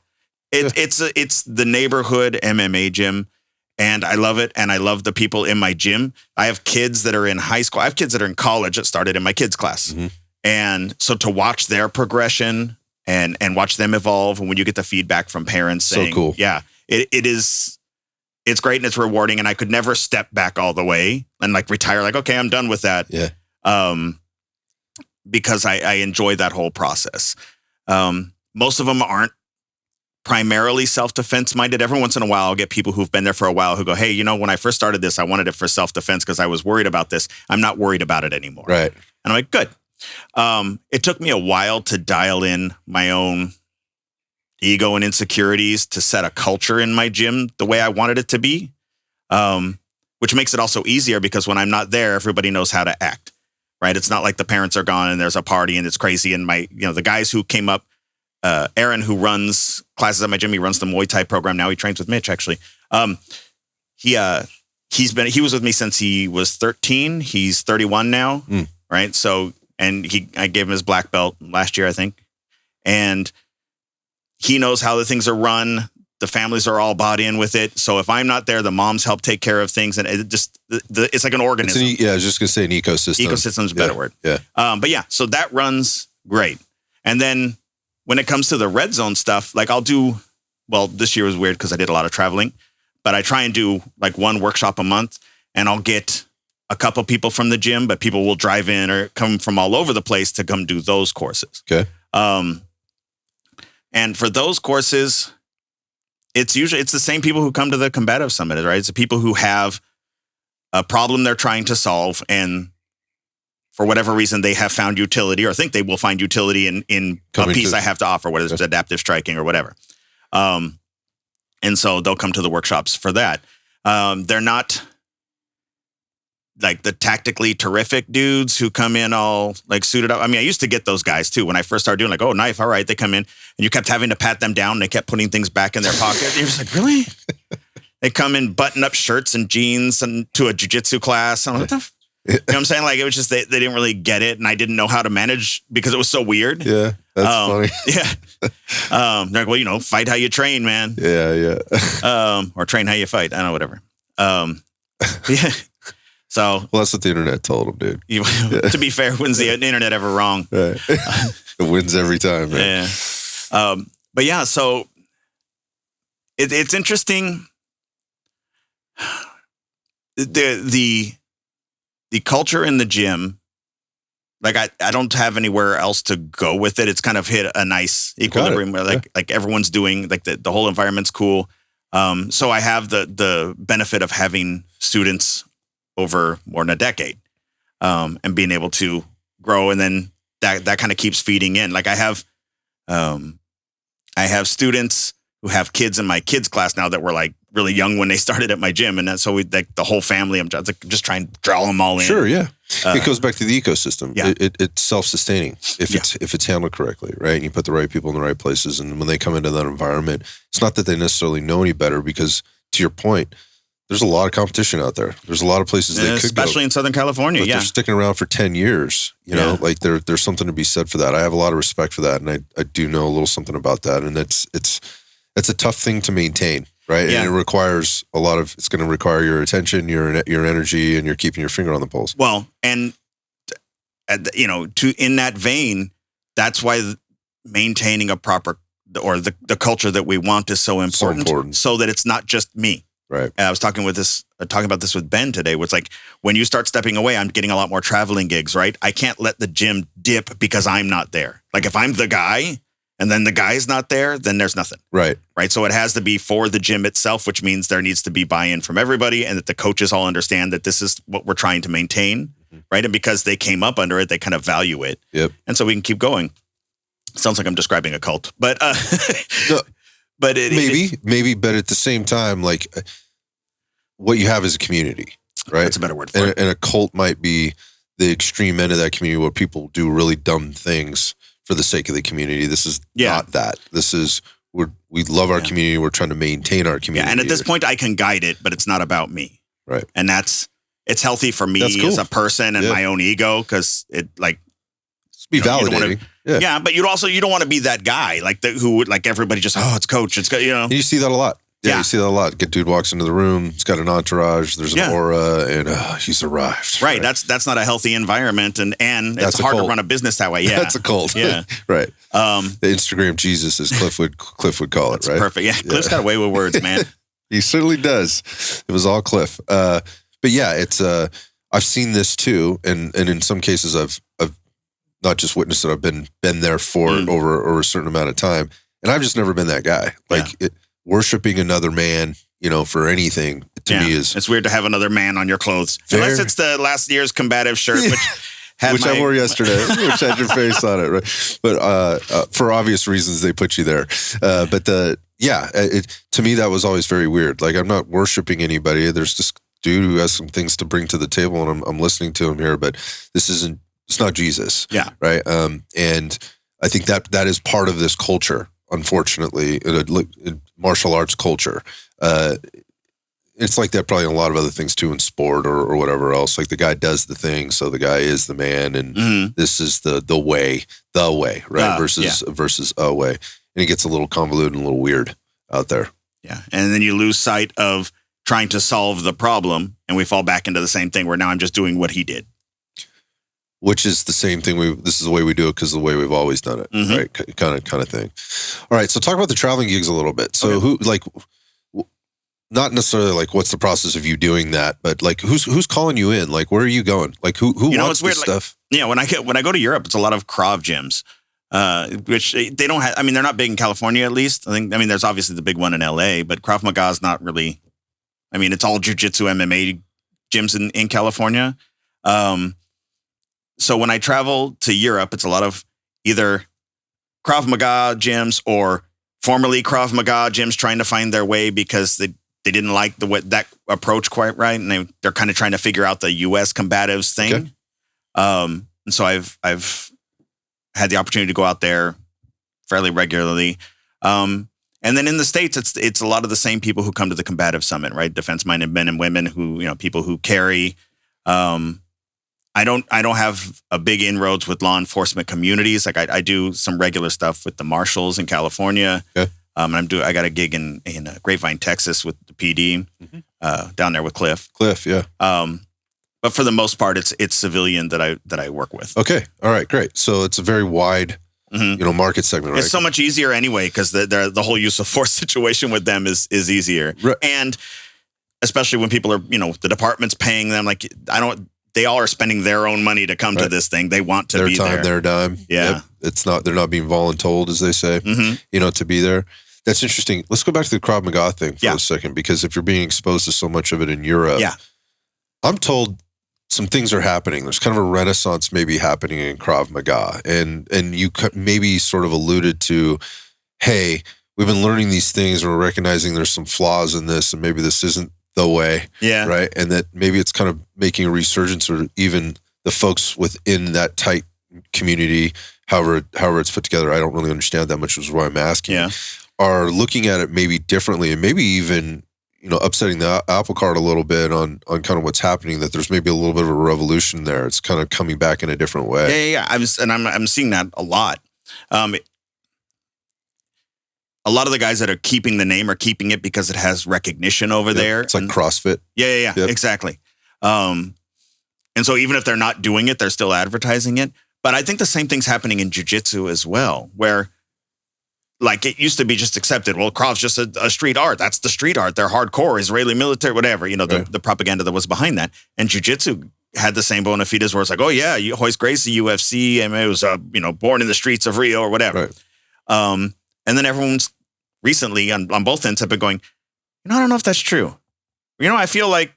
It's the neighborhood MMA gym. and I love it. And I love the people in my gym. I have kids that are in high school. I have kids that are in college that started in my kids' class. Mm-hmm. And so to watch their progression and watch them evolve, and when you get the feedback from parents saying, so cool. Yeah, it's great and it's rewarding. And I could never step back all the way and like retire, like, okay, I'm done with that. Yeah. Because I enjoy that whole process. Most of them aren't primarily self-defense minded. Every once in a while, I'll get people who've been there for a while who go, hey, when I first started this, I wanted it for self-defense because I was worried about this. I'm not worried about it anymore. Right. And I'm like, good. It took me a while to dial in my own ego and insecurities to set a culture in my gym the way I wanted it to be, which makes it also easier because when I'm not there, everybody knows how to act, right? It's not like the parents are gone and there's a party and it's crazy. And the guys who came up, Aaron, who runs classes at my gym, he runs the Muay Thai program. Now he trains with Mitch, actually. He was with me since he was 13. He's 31 now, right? So, and I gave him his black belt last year, I think. And he knows how the things are run. The families are all bought in with it. So if I'm not there, the moms help take care of things. And it just, it's like an organism. I was just going to say an ecosystem. Ecosystem's a better word. Yeah. But yeah, so that runs great. And then when it comes to the red zone stuff, like this year was weird because I did a lot of traveling, but I try and do like one workshop a month, and I'll get a couple people from the gym, but people will drive in or come from all over the place to come do those courses. Okay. And for those courses, it's the same people who come to the Combatives Summit, right? It's the people who have a problem they're trying to solve, and for whatever reason, they have found utility or think they will find utility in a piece I have to offer, whether it's adaptive striking or whatever. And so they'll come to the workshops for that. They're not like the tactically terrific dudes who come in all like suited up. I mean, I used to get those guys too when I first started doing like, oh, knife. All right. They come in and you kept having to pat them down. And they kept putting things back in their pocket. And you're just like, really? They come in button up shirts and jeans and to a jiu-jitsu class. I'm like, what the you know what I'm saying? Like, it was just, they didn't really get it. And I didn't know how to manage because it was so weird. Yeah. That's funny. Yeah. They're like, well, fight how you train, man. Yeah. Or train how you fight. I don't know, whatever. Yeah. So. Well, that's what the internet told them, dude. To be fair, when's the internet ever wrong? Right. It wins every time, man. Yeah. But yeah, so it's interesting. The culture in the gym, like I don't have anywhere else to go with it. It's kind of hit a nice equilibrium where like everyone's doing, like the whole environment's cool. So I have the benefit of having students over more than a decade, and being able to grow, and then that kind of keeps feeding in. Like I have students who have kids in my kids class now that were like really young when they started at my gym, and that's so we like the whole family. I'm just trying to draw them all in. Sure, yeah. It goes back to the ecosystem. Yeah. It's self-sustaining if it's handled correctly, right? And you put the right people in the right places, and when they come into that environment, it's not that they necessarily know any better, because to your point, there's a lot of competition out there. There's a lot of places they could go. Especially in Southern California, but they're sticking around for 10 years. You know, like there's something to be said for that. I have a lot of respect for that, and I do know a little something about that. And it's a tough thing to maintain, right? Yeah. And it requires it's going to require your attention, your energy, and you're keeping your finger on the pulse. Well, and in that vein, that's why maintaining a proper or the culture that we want is so important. So that it's not just me. Right. And I was talking about this with Ben today, where it's like, when you start stepping away, I'm getting a lot more traveling gigs, right? I can't let the gym dip because I'm not there. Like if I'm the guy and then the guy's not there, then there's nothing. Right. Right. So it has to be for the gym itself, which means there needs to be buy-in from everybody, and that the coaches all understand that this is what we're trying to maintain. Mm-hmm. Right. And because they came up under it, they kind of value it. Yep. And so we can keep going. Sounds like I'm describing a cult, but no. But maybe, but at the same time, like what you have is a community, right? That's a better word for it. And a cult might be the extreme end of that community where people do really dumb things for the sake of the community. This is not that. This is, we love our community. We're trying to maintain our community. Yeah, and at this point I can guide it, but it's not about me. Right. And it's healthy for me as a person and my own ego, because it like, be validating. But you don't want to be that guy who would like everybody just, oh, it's coach. It's, You see that a lot. Yeah, you see that a lot. Good dude walks into the room. He's got an entourage. There's an aura, and he's arrived. Right. That's not a healthy environment, and it's hard to run a business that way. Yeah, that's a cult. Yeah, right. The Instagram Jesus, as Cliff would call it. Right. Perfect. Yeah, Cliff's got away with words, man. He certainly does. It was all Cliff. But yeah, it's. I've seen this too, and in some cases, I've not just witnessed it. I've been there for over a certain amount of time, and I've just never been that guy. Like worshiping another man, for anything to me is. It's weird to have another man on your clothes, unless it's the last year's combative shirt, which I wore yesterday, which had your face on it, right? But for obvious reasons, they put you there. But to me, that was always very weird. Like, I'm not worshiping anybody. There's this dude who has some things to bring to the table, and I'm listening to him here. But it's not Jesus. Yeah. Right. And I think that is part of this culture, unfortunately, in martial arts culture. It's like that probably in a lot of other things too, in sport or whatever else. Like, the guy does the thing, so the guy is the man, and this is the way, right? Versus a way. And it gets a little convoluted and a little weird out there. Yeah. And then you lose sight of trying to solve the problem, and we fall back into the same thing where now I'm just doing what he did. Which is the same thing. This is the way we do it because the way we've always done it, right? Kind of thing. All right, so talk about the traveling gigs a little bit. So not necessarily like what's the process of you doing that, but like who's calling you in? Like, where are you going? Like who wants this stuff? Yeah, when I go to Europe, it's a lot of Krav gyms, which they don't have. I mean, they're not big in California, at least. I mean, there's obviously the big one in LA, but Krav Maga is not really. I mean, it's all jiu-jitsu MMA gyms in California. So when I travel to Europe, it's a lot of either Krav Maga gyms or formerly Krav Maga gyms trying to find their way because they didn't like that approach quite right, and they're kind of trying to figure out the U.S. combatives thing. Okay. And so I've had the opportunity to go out there fairly regularly. And then in the States, it's a lot of the same people who come to the Combatives Summit, right? Defense-minded men and women who, people who carry. I don't have a big inroads with law enforcement communities. Like I do some regular stuff with the marshals in California. Okay. I got a gig in Grapevine, Texas with the PD down there with Cliff. Yeah. But for the most part, it's civilian that I work with. Okay. All right. Great. So it's a very wide, market segment. Right? It's so much easier anyway because the whole use of force situation with them is easier, right. And especially when people are the department's paying them. Like they all are spending their own money to come to this thing. They want to be there. Their time, their dime. Yeah. Yep. They're not being voluntold, as they say, to be there. That's interesting. Let's go back to the Krav Maga thing for a second, because if you're being exposed to so much of it in Europe, I'm told some things are happening. There's kind of a renaissance maybe happening in Krav Maga. And you maybe sort of alluded to, hey, we've been learning these things and we're recognizing there's some flaws in this and maybe this isn't the way, right? And that maybe it's kind of making a resurgence, or even the folks within that tight community, however it's put together. I don't really understand that much, which is why I'm asking. Are looking at it maybe differently, and maybe even upsetting the apple cart a little bit on kind of what's happening. That there's maybe a little bit of a revolution there. It's kind of coming back in a different way. Yeah. I'm seeing that a lot. A lot of the guys that are keeping the name are keeping it because it has recognition over there. It's like CrossFit. Yeah, yep. Exactly. And so even if they're not doing it, they're still advertising it. But I think the same thing's happening in jiu-jitsu as well, where like it used to be just accepted. Well, Krav's just a street art. That's the street art. They're hardcore, Israeli military, whatever, the propaganda that was behind that. And jiu-jitsu had the same bona fides where it's like, oh yeah, Hoist Gracie, UFC, and it was, born in the streets of Rio or whatever. Right. And then everyone's recently on both ends have been going, I don't know if that's true. I feel like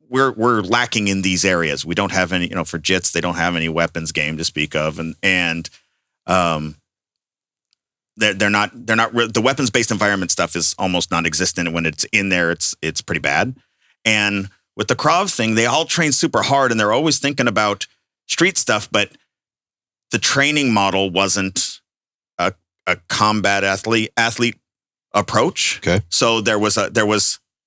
we're lacking in these areas. We don't have any, for jits, they don't have any weapons game to speak of. And they're not the weapons based environment stuff is almost non-existent. And when it's in there, it's pretty bad. And with the Krav thing, they all train super hard and they're always thinking about street stuff, but the training model wasn't a combat athlete approach. Okay. So there was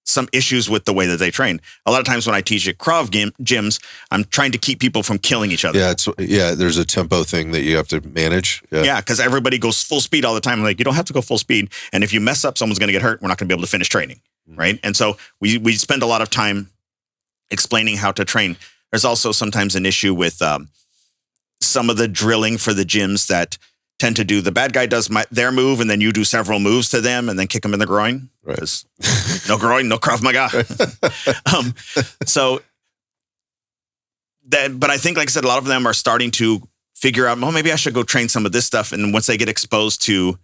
some issues with the way that they train. A lot of times when I teach at Krav gyms, I'm trying to keep people from killing each other. There's a tempo thing that you have to manage. Yeah, because everybody goes full speed all the time. Like, you don't have to go full speed. And if you mess up, someone's going to get hurt. We're not going to be able to finish training, right? And so we spend a lot of time explaining how to train. There's also sometimes an issue with some of the drilling for the gyms that tend to do, the bad guy does their move, and then you do several moves to them and then kick them in the groin. Right. No groin, no Krav Maga. But I think, like I said, a lot of them are starting to figure out, well, maybe I should go train some of this stuff. And once they get exposed to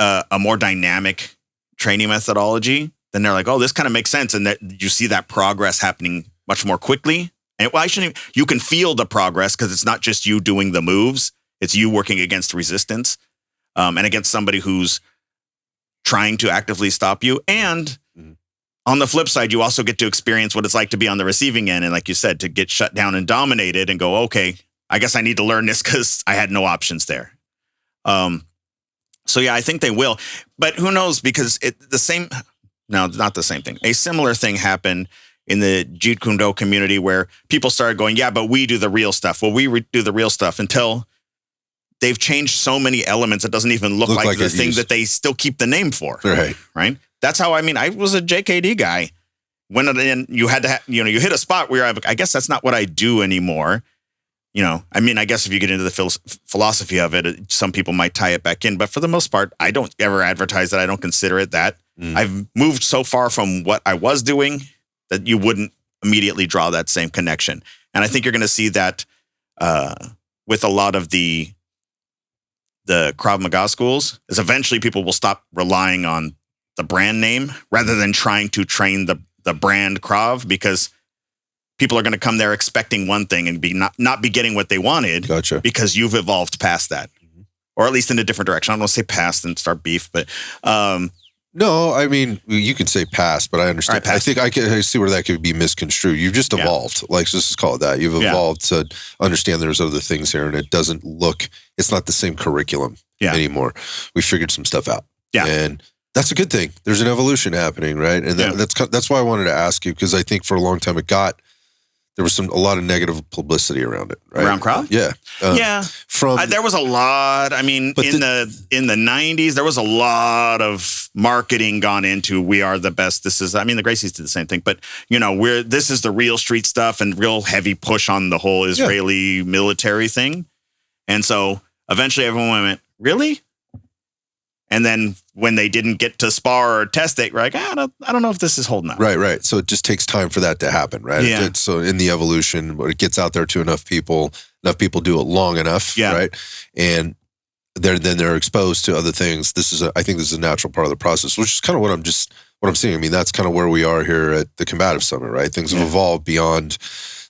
a more dynamic training methodology, then they're like, oh, this kind of makes sense. And that you see that progress happening much more quickly. And you can feel the progress because it's not just you doing the moves. It's you working against resistance and against somebody who's trying to actively stop you. And on the flip side, you also get to experience what it's like to be on the receiving end. And like you said, to get shut down and dominated and go, okay, I guess I need to learn this because I had no options there. So yeah, I think they will. But who knows? Because not the same thing. A similar thing happened in the Jeet Kune Do community where people started going, yeah, but we do the real stuff. Well, we do the real stuff until they've changed so mmany elements. It doesn't even look like the thing that they still keep the name for. Right. That's how, I was a JKD guy. When you had to, you hit a spot where I guess that's not what I do anymore. I guess if you get into the philosophy of it, some people might tie it back in. But for the most part, I don't ever advertise that. I don't consider it that. I've moved so far from what I was doing that you wouldn't immediately draw that same connection. And I think you're going to see that with a lot of the Krav Maga schools, is eventually people will stop relying on the brand name rather than trying to train the brand Krav, because people are going to come there expecting one thing and not be getting what they wanted. Gotcha. Because you've evolved past that, or at least in a different direction. I don't want to say past and start beef, but no, you could say past, but I understand. Right, I think I see where that could be misconstrued. You've just evolved. Like, let's just call it that. You've evolved to understand there's other things here, and it's not the same curriculum anymore. We figured some stuff out. Yeah. And that's a good thing. There's an evolution happening, right? And that's why I wanted to ask you, because I think for a long time there was a lot of negative publicity around it, right? Around Krav? Yeah. There was a lot. In the 90s, there was a lot of marketing gone into, we are the best. This is, the Gracies did the same thing, but this is the real street stuff and real heavy push on the whole Israeli military thing. And so eventually everyone went, really? And then when they didn't get to spar or test it, we're like, I don't know if this is holding up. Right. So it just takes time for that to happen, right? Yeah. So in the evolution, when it gets out there to enough people do it long enough, right? And they're exposed to other things. I think this is a natural part of the process, which is kind of what I'm seeing. That's kind of where we are here at the Combatives Summit, right? Things have evolved beyond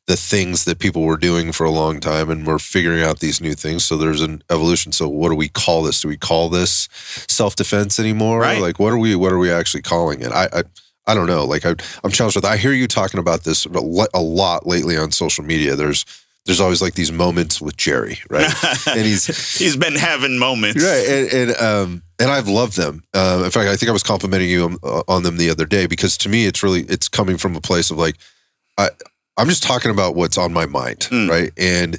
the things that people were doing for a long time, and we're figuring out these new things. So there's an evolution. So what do we call this? Do we call this self-defense anymore? Right. Like, what are we actually calling it? I don't know. Like, I'm challenged with. I hear you talking about this a lot lately on social media. There's always like these moments with Jerry, right? And he's been having moments, right? And I've loved them. In fact, I think I was complimenting you on them the other day, because to me, it's coming from a place of like, I'm just talking about what's on my mind, right? And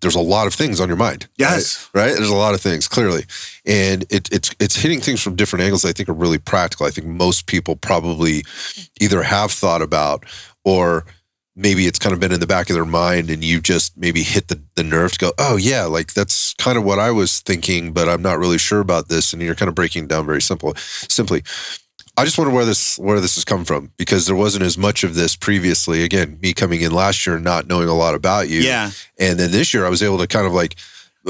there's a lot of things on your mind. Yes. Right? There's a lot of things, clearly. And it's hitting things from different angles that I think are really practical. I think most people probably either have thought about, or maybe it's kind of been in the back of their mind, and you just maybe hit the nerve to go, oh yeah, like that's kind of what I was thinking, but I'm not really sure about this. And you're kind of breaking it down very simply. I just wonder where this has come from, because there wasn't as much of this previously. Again, me coming in last year and not knowing a lot about you. Yeah. And then this year I was able to kind of like,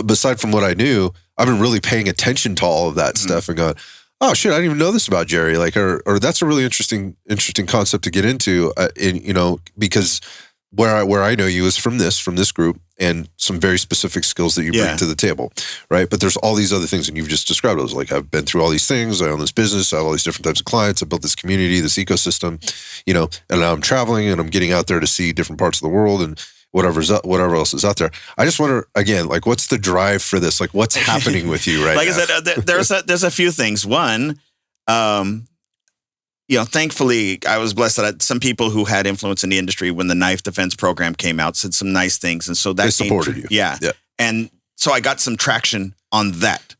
beside from what I knew, I've been really paying attention to all of that stuff and going, oh shit, I didn't even know this about Jerry. Like, or that's a really interesting concept to get into, because where I know you is from this group and some very specific skills that you bring to the table, right? But there's all these other things, and you've just described those. Like, I've been through all these things. I own this business. I have all these different types of clients. I built this community, this ecosystem, and now I'm traveling and I'm getting out there to see different parts of the world and whatever else is out there. I just wonder, again, like, what's the drive for this? Like, what's happening with you right now? Like I said, there's a few things. One, thankfully, I was blessed that some people who had influence in the industry when the knife defense program came out said some nice things. And so that they supported you. Yeah. And so I got some traction on that.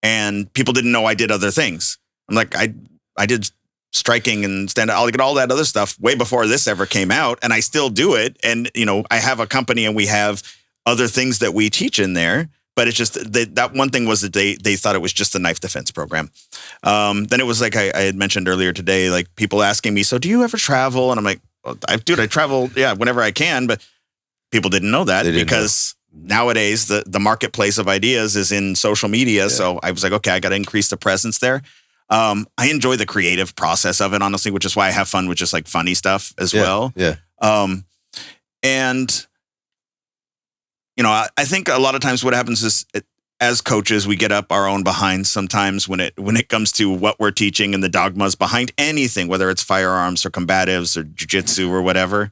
And people didn't know I did other things. I'm like, I did striking and stand-up. I'll get all that other stuff way before this ever came out. And I still do it. And, I have a company and we have other things that we teach in there. But it's just that one thing was that they thought it was just a knife defense program. Then it was like I had mentioned earlier today, like people asking me, so do you ever travel? And I'm like, well, I travel, whenever I can. But people didn't know that because nowadays the marketplace of ideas is in social media. Yeah. So I was like, okay, I got to increase the presence there. I enjoy the creative process of it, honestly, which is why I have fun with just like funny stuff as well. Yeah. And I think a lot of times what happens is as coaches, we get up our own behind sometimes when it comes to what we're teaching and the dogmas behind anything, whether it's firearms or combatives or jiu-jitsu or whatever.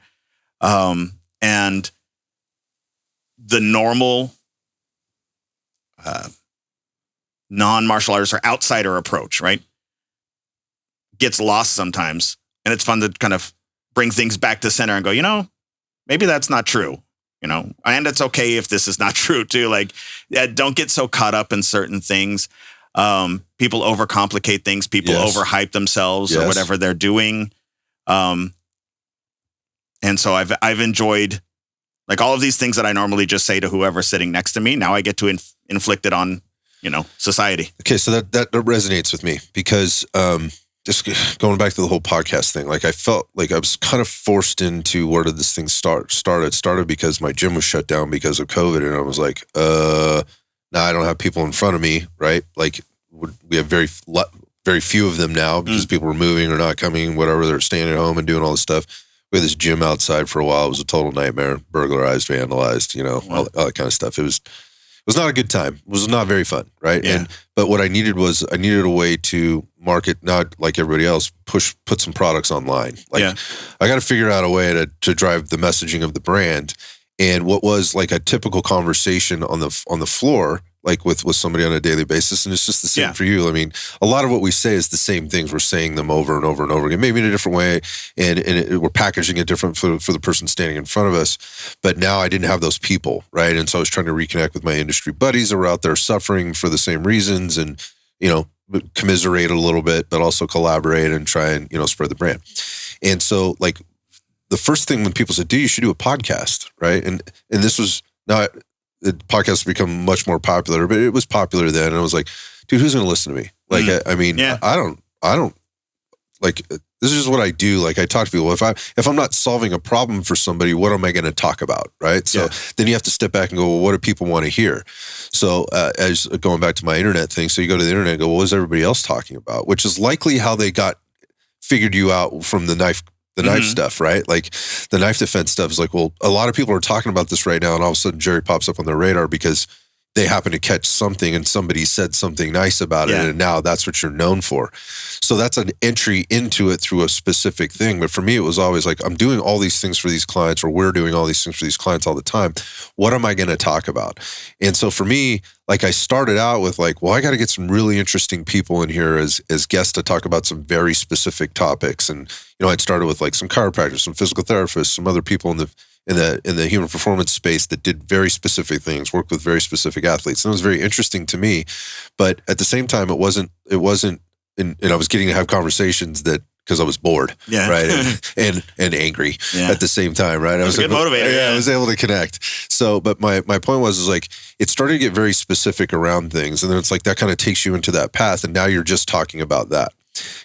And the normal non-martial artist or outsider approach, right, gets lost sometimes. And it's fun to kind of bring things back to center and go, maybe that's not true. And it's okay if this is not true too. Like, don't get so caught up in certain things. People overcomplicate things. People overhype themselves or whatever they're doing. And so I've enjoyed like all of these things that I normally just say to whoever's sitting next to me. Now I get to inflict it on, society. Okay, so that resonates with me because just going back to the whole podcast thing, like I felt like I was kind of forced into where did this thing start? It started because my gym was shut down because of COVID, and I was like, now I don't have people in front of me, right? Like we have very few of them now because people were moving or not coming, whatever. They're staying at home and doing all this stuff. We had this gym outside for a while. It was a total nightmare, burglarized, vandalized, all that kind of stuff. It was not a good time. It was not very fun, right? Yeah. But what I needed was a way to market, not like everybody else, put some products online. Like I got to figure out a way to drive the messaging of the brand. And what was like a typical conversation on the floor, like with somebody on a daily basis, and it's just the same for you. I mean, a lot of what we say is the same things. We're saying them over and over and over again, maybe in a different way, and we're packaging it different for the person standing in front of us. But now I didn't have those people, right? And so I was trying to reconnect with my industry buddies that were out there suffering for the same reasons, and commiserate a little bit, but also collaborate and try and spread the brand. And so like the first thing when people said, "Dude, you should do a podcast," right? And this was not. The podcast has become much more popular, but it was popular then. And I was like, dude, who's going to listen to me? Like, I don't like, this is what I do. Like I talk to people, if I'm not solving a problem for somebody, what am I going to talk about? Right. So then you have to step back and go, well, what do people want to hear? So as going back to my internet thing. So you go to the internet and go, well, what is everybody else talking about? Which is likely how they figured you out from the knife stuff, right? Like the knife defense stuff is like, well, a lot of people are talking about this right now, and all of a sudden Jerry pops up on their radar because they happen to catch something and somebody said something nice about it, and now that's what you're known for. So that's an entry into it through a specific thing. But for me, it was always like, I'm doing all these things for these clients, or we're doing all these things for these clients all the time. What am I going to talk about? And so for me, like I started out with like, well, I got to get some really interesting people in here as guests to talk about some very specific topics. And, I'd started with like some chiropractors, some physical therapists, some other people in the human performance space that did very specific things, worked with very specific athletes. And it was very interesting to me. But at the same time, it wasn't, and I was getting to have conversations that, because I was bored, right, and angry at the same time, right. I was a good motivator. Yeah, I was able to connect. So, but my point was like it started to get very specific around things, and then it's like that kind of takes you into that path, and now you're just talking about that.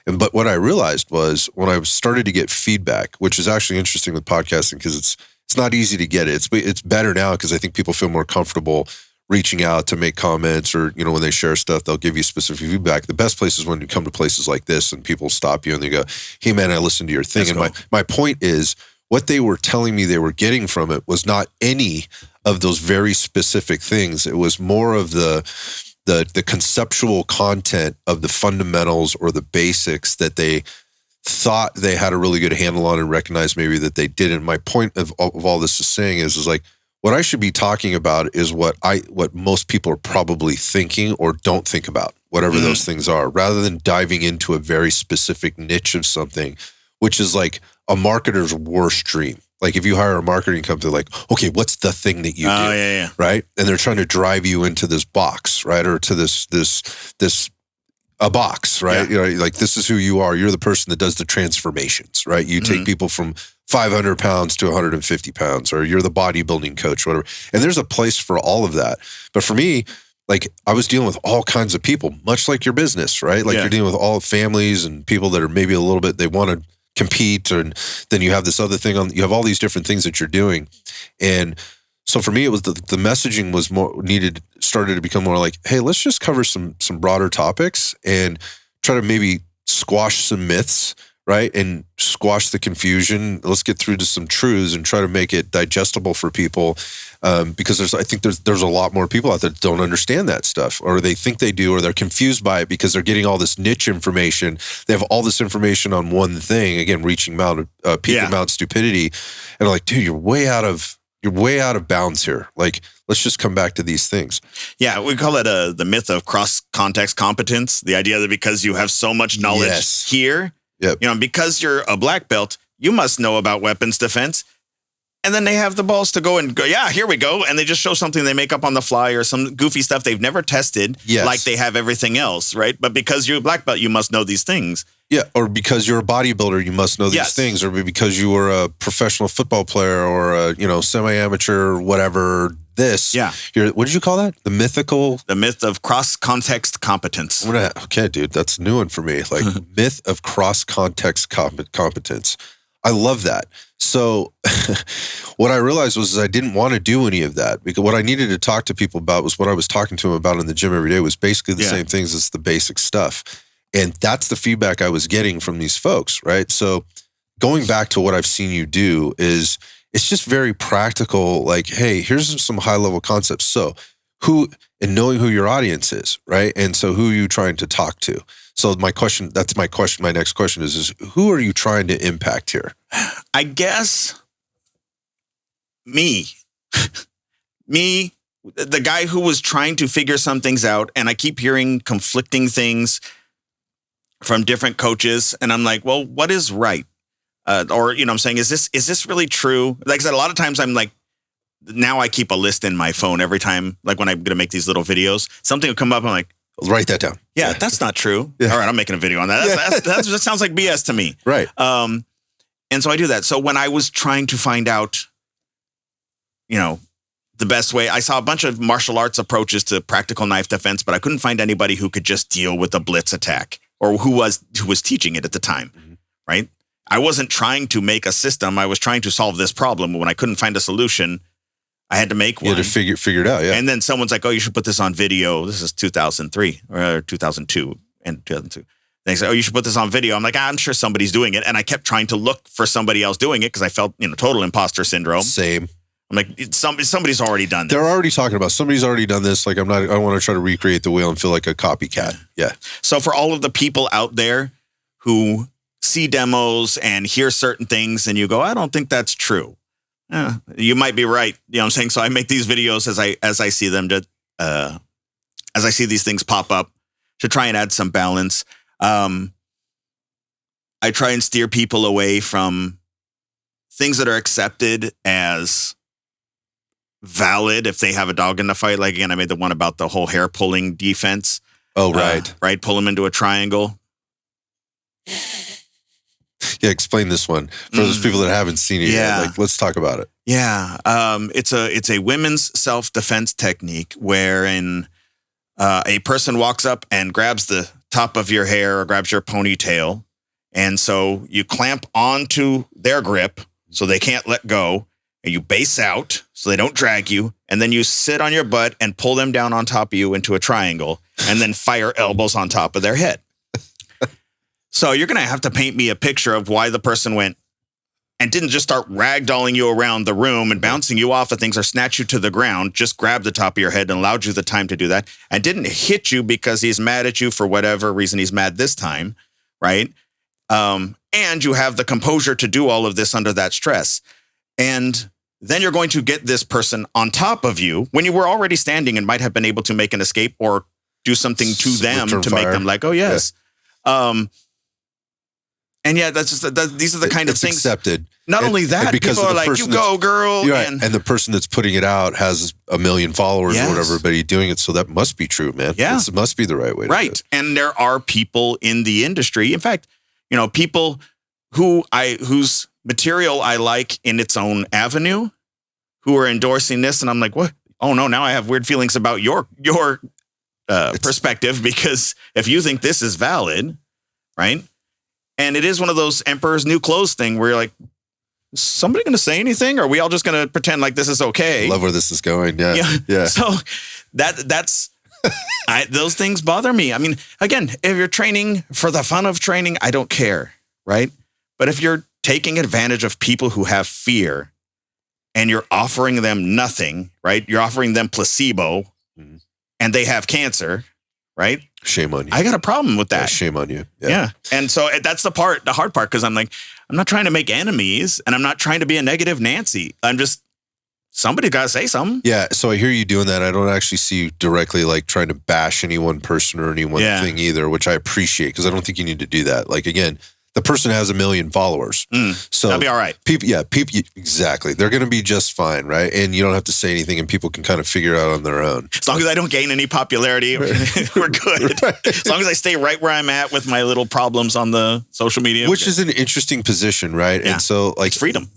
But what I realized was when I started to get feedback, which is actually interesting with podcasting because it's not easy to get it. It's better now because I think people feel more comfortable reaching out to make comments, or, when they share stuff, they'll give you specific feedback. The best place is when you come to places like this and people stop you and they go, "Hey man, I listened to your thing." That's and cool. my point is what they were telling me they were getting from it was not any of those very specific things. It was more of the conceptual content of the fundamentals or the basics that they thought they had a really good handle on and recognized maybe that they didn't. My point of all this is saying is like, what I should be talking about is what most people are probably thinking or don't think about. whatever those things are, rather than diving into a very specific niche of something, which is like a marketer's worst dream. Like if you hire a marketing company, like, okay, what's the thing that you do? Right? And they're trying to drive you into this box, right? Or to a box, right? You know, like this is who you are. You're the person that does the transformations, right? You take people from 500 pounds to 150 pounds, or you're the bodybuilding coach, whatever. And there's a place for all of that. But for me, like I was dealing with all kinds of people, much like your business, right? Like you're dealing with all families and people that are maybe a little bit, they want to compete, and then you have this other thing on, you have all these different things that you're doing. And so for me, it was the messaging was started to become more like, hey, let's just cover some broader topics and try to maybe squash some myths, right? And squash the confusion. Let's get through to some truths and try to make it digestible for people. Because I think there's a lot more people out there that don't understand that stuff, or they think they do, or they're confused by it because they're getting all this niche information. They have all this information on one thing, again, reaching peak amount stupidity. And I'm like, dude, you're way out of bounds here. Like, let's just come back to these things. Yeah, we call it the myth of cross-context competence. The idea that because you have so much knowledge here, you know, because you're a black belt, you must know about weapons defense. And then they have the balls to go, yeah, here we go. And they just show something they make up on the fly or some goofy stuff they've never tested, like they have everything else, right? But because you're a black belt, you must know these things. Yeah, or because you're a bodybuilder, you must know these things, or because you were a professional football player or a semi-amateur, whatever. What did you call that? The myth of cross-context competence. Okay, dude, that's a new one for me. Like myth of cross-context competence. I love that. So what I realized was I didn't want to do any of that, because what I needed to talk to people about was what I was talking to them about in the gym every day was basically the same things as the basic stuff. And that's the feedback I was getting from these folks, right? So going back to what I've seen you do is it's just very practical. Like, hey, here's some high level concepts. So knowing who your audience is, right? And so who are you trying to talk to? So my next question is who are you trying to impact here? I guess me, the guy who was trying to figure some things out, and I keep hearing conflicting things from different coaches, and I'm like, well, what is right? Or, I'm saying, is this really true? Like I said, a lot of times I'm like, now I keep a list in my phone every time, like when I'm going to make these little videos, something will come up, I'm like, write that down. Yeah, that's not true. All right, I'm making a video on that. That sounds like BS to me. Right. And so I do that. So when I was trying to find out, the best way, I saw a bunch of martial arts approaches to practical knife defense, but I couldn't find anybody who could just deal with a blitz attack, or who was teaching it at the time, right? I wasn't trying to make a system. I was trying to solve this problem. When I couldn't find a solution, I had to make one. You had to figure it out, yeah. And then someone's like, oh, you should put this on video. This is 2003 or 2002 and 2002. They say, oh, you should put this on video. I'm like, I'm sure somebody's doing it. And I kept trying to look for somebody else doing it because I felt, total imposter syndrome. Same. I'm like, somebody's already done this. They're already talking about somebody's already done this. Like, I don't want to try to recreate the wheel and feel like a copycat. Yeah. So for all of the people out there who see demos and hear certain things and you go, I don't think that's true. You might be right. You know what I'm saying? So I make these videos as I see them, as I see these things pop up, to try and add some balance. I try and steer people away from things that are accepted as valid if they have a dog in the fight. Like, again, I made the one about the whole hair pulling defense. Oh, right. Right. Pull them into a triangle. Yeah, explain this one for those people that haven't seen it yet. Like, let's talk about it. Yeah, it's a women's self-defense technique wherein a person walks up and grabs the top of your hair or grabs your ponytail, and so you clamp onto their grip so they can't let go, and you base out so they don't drag you, and then you sit on your butt and pull them down on top of you into a triangle, and then fire elbows on top of their head. So you're going to have to paint me a picture of why the person went and didn't just start ragdolling you around the room and bouncing you off of things or snatch you to the ground, just grabbed the top of your head and allowed you the time to do that, and didn't hit you because he's mad at you for whatever reason he's mad this time, right? And you have the composure to do all of this under that stress. And then you're going to get this person on top of you when you were already standing and might have been able to make an escape or do something to them to fire. make them like, oh yes. Yeah. And yeah, these are the kind of things. Accepted. Not only that, people are like, you go, girl. Right. And the person that's putting it out has 1 million followers or whatever, but he's doing it. So that must be true, man. Yeah. This must be the right way to do it. And there are people in the industry, in fact, people whose material I like in its own avenue, who are endorsing this. And I'm like, what? Oh no, now I have weird feelings about your perspective, because if you think this is valid, right? And it is one of those emperor's new clothes thing where you're like, is somebody going to say anything? Or are we all just going to pretend like this is okay? I love where this is going. Yeah. So that's those things bother me. I mean, again, if you're training for the fun of training, I don't care, right? But if you're taking advantage of people who have fear and you're offering them nothing, right? You're offering them placebo and they have cancer, right? Shame on you. I got a problem with that. Yeah, shame on you. Yeah. And so that's the hard part, because I'm like, I'm not trying to make enemies and I'm not trying to be a negative Nancy. I'm just, somebody got to say something. Yeah. So I hear you doing that. I don't actually see you directly like trying to bash any one person or any one thing either, which I appreciate, because I don't think you need to do that. Like, again, the person has 1 million followers. So that'll be all right. People, exactly. They're going to be just fine, right? And you don't have to say anything, and people can kind of figure it out on their own. As long as I don't gain any popularity, we're good. Right. As long as I stay right where I'm at with my little problems on the social media. Which is an interesting position, right? Yeah. And so, like, it's freedom.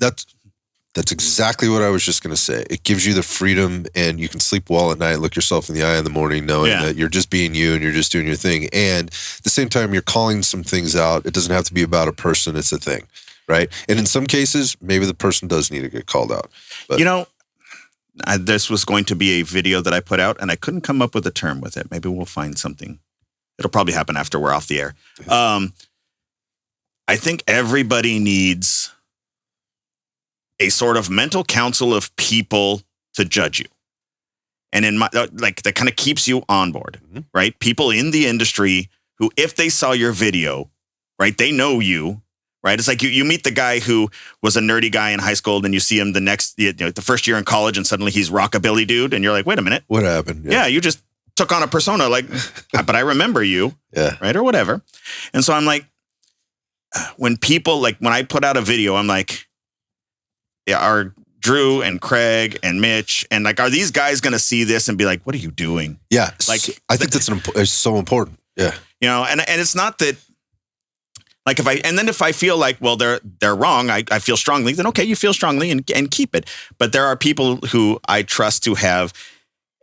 That's exactly what I was just going to say. It gives you the freedom, and you can sleep well at night, look yourself in the eye in the morning, knowing that you're just being you and you're just doing your thing. And at the same time, you're calling some things out. It doesn't have to be about a person. It's a thing, right? And in some cases, maybe the person does need to get called out. But, this was going to be a video that I put out, and I couldn't come up with a term with it. Maybe we'll find something. It'll probably happen after we're off the air. I think everybody needs a sort of mental council of people to judge you. And in that kind of keeps you on board, right? People in the industry who, if they saw your video, right, they know you, right? It's like you meet the guy who was a nerdy guy in high school, and you see him the first year in college, and suddenly he's rockabilly dude. And you're like, wait a minute. What happened? Yeah, you just took on a persona, like, but I remember you, right? Or whatever. And so I'm like, when I put out a video, I'm like, are Drew and Craig and Mitch and are these guys going to see this and be like, what are you doing? Yeah. Like, I think it's so important. Yeah. And it's not that, like, if I feel like, well, they're wrong, I feel strongly, then okay, you feel strongly and keep it. But there are people who I trust to have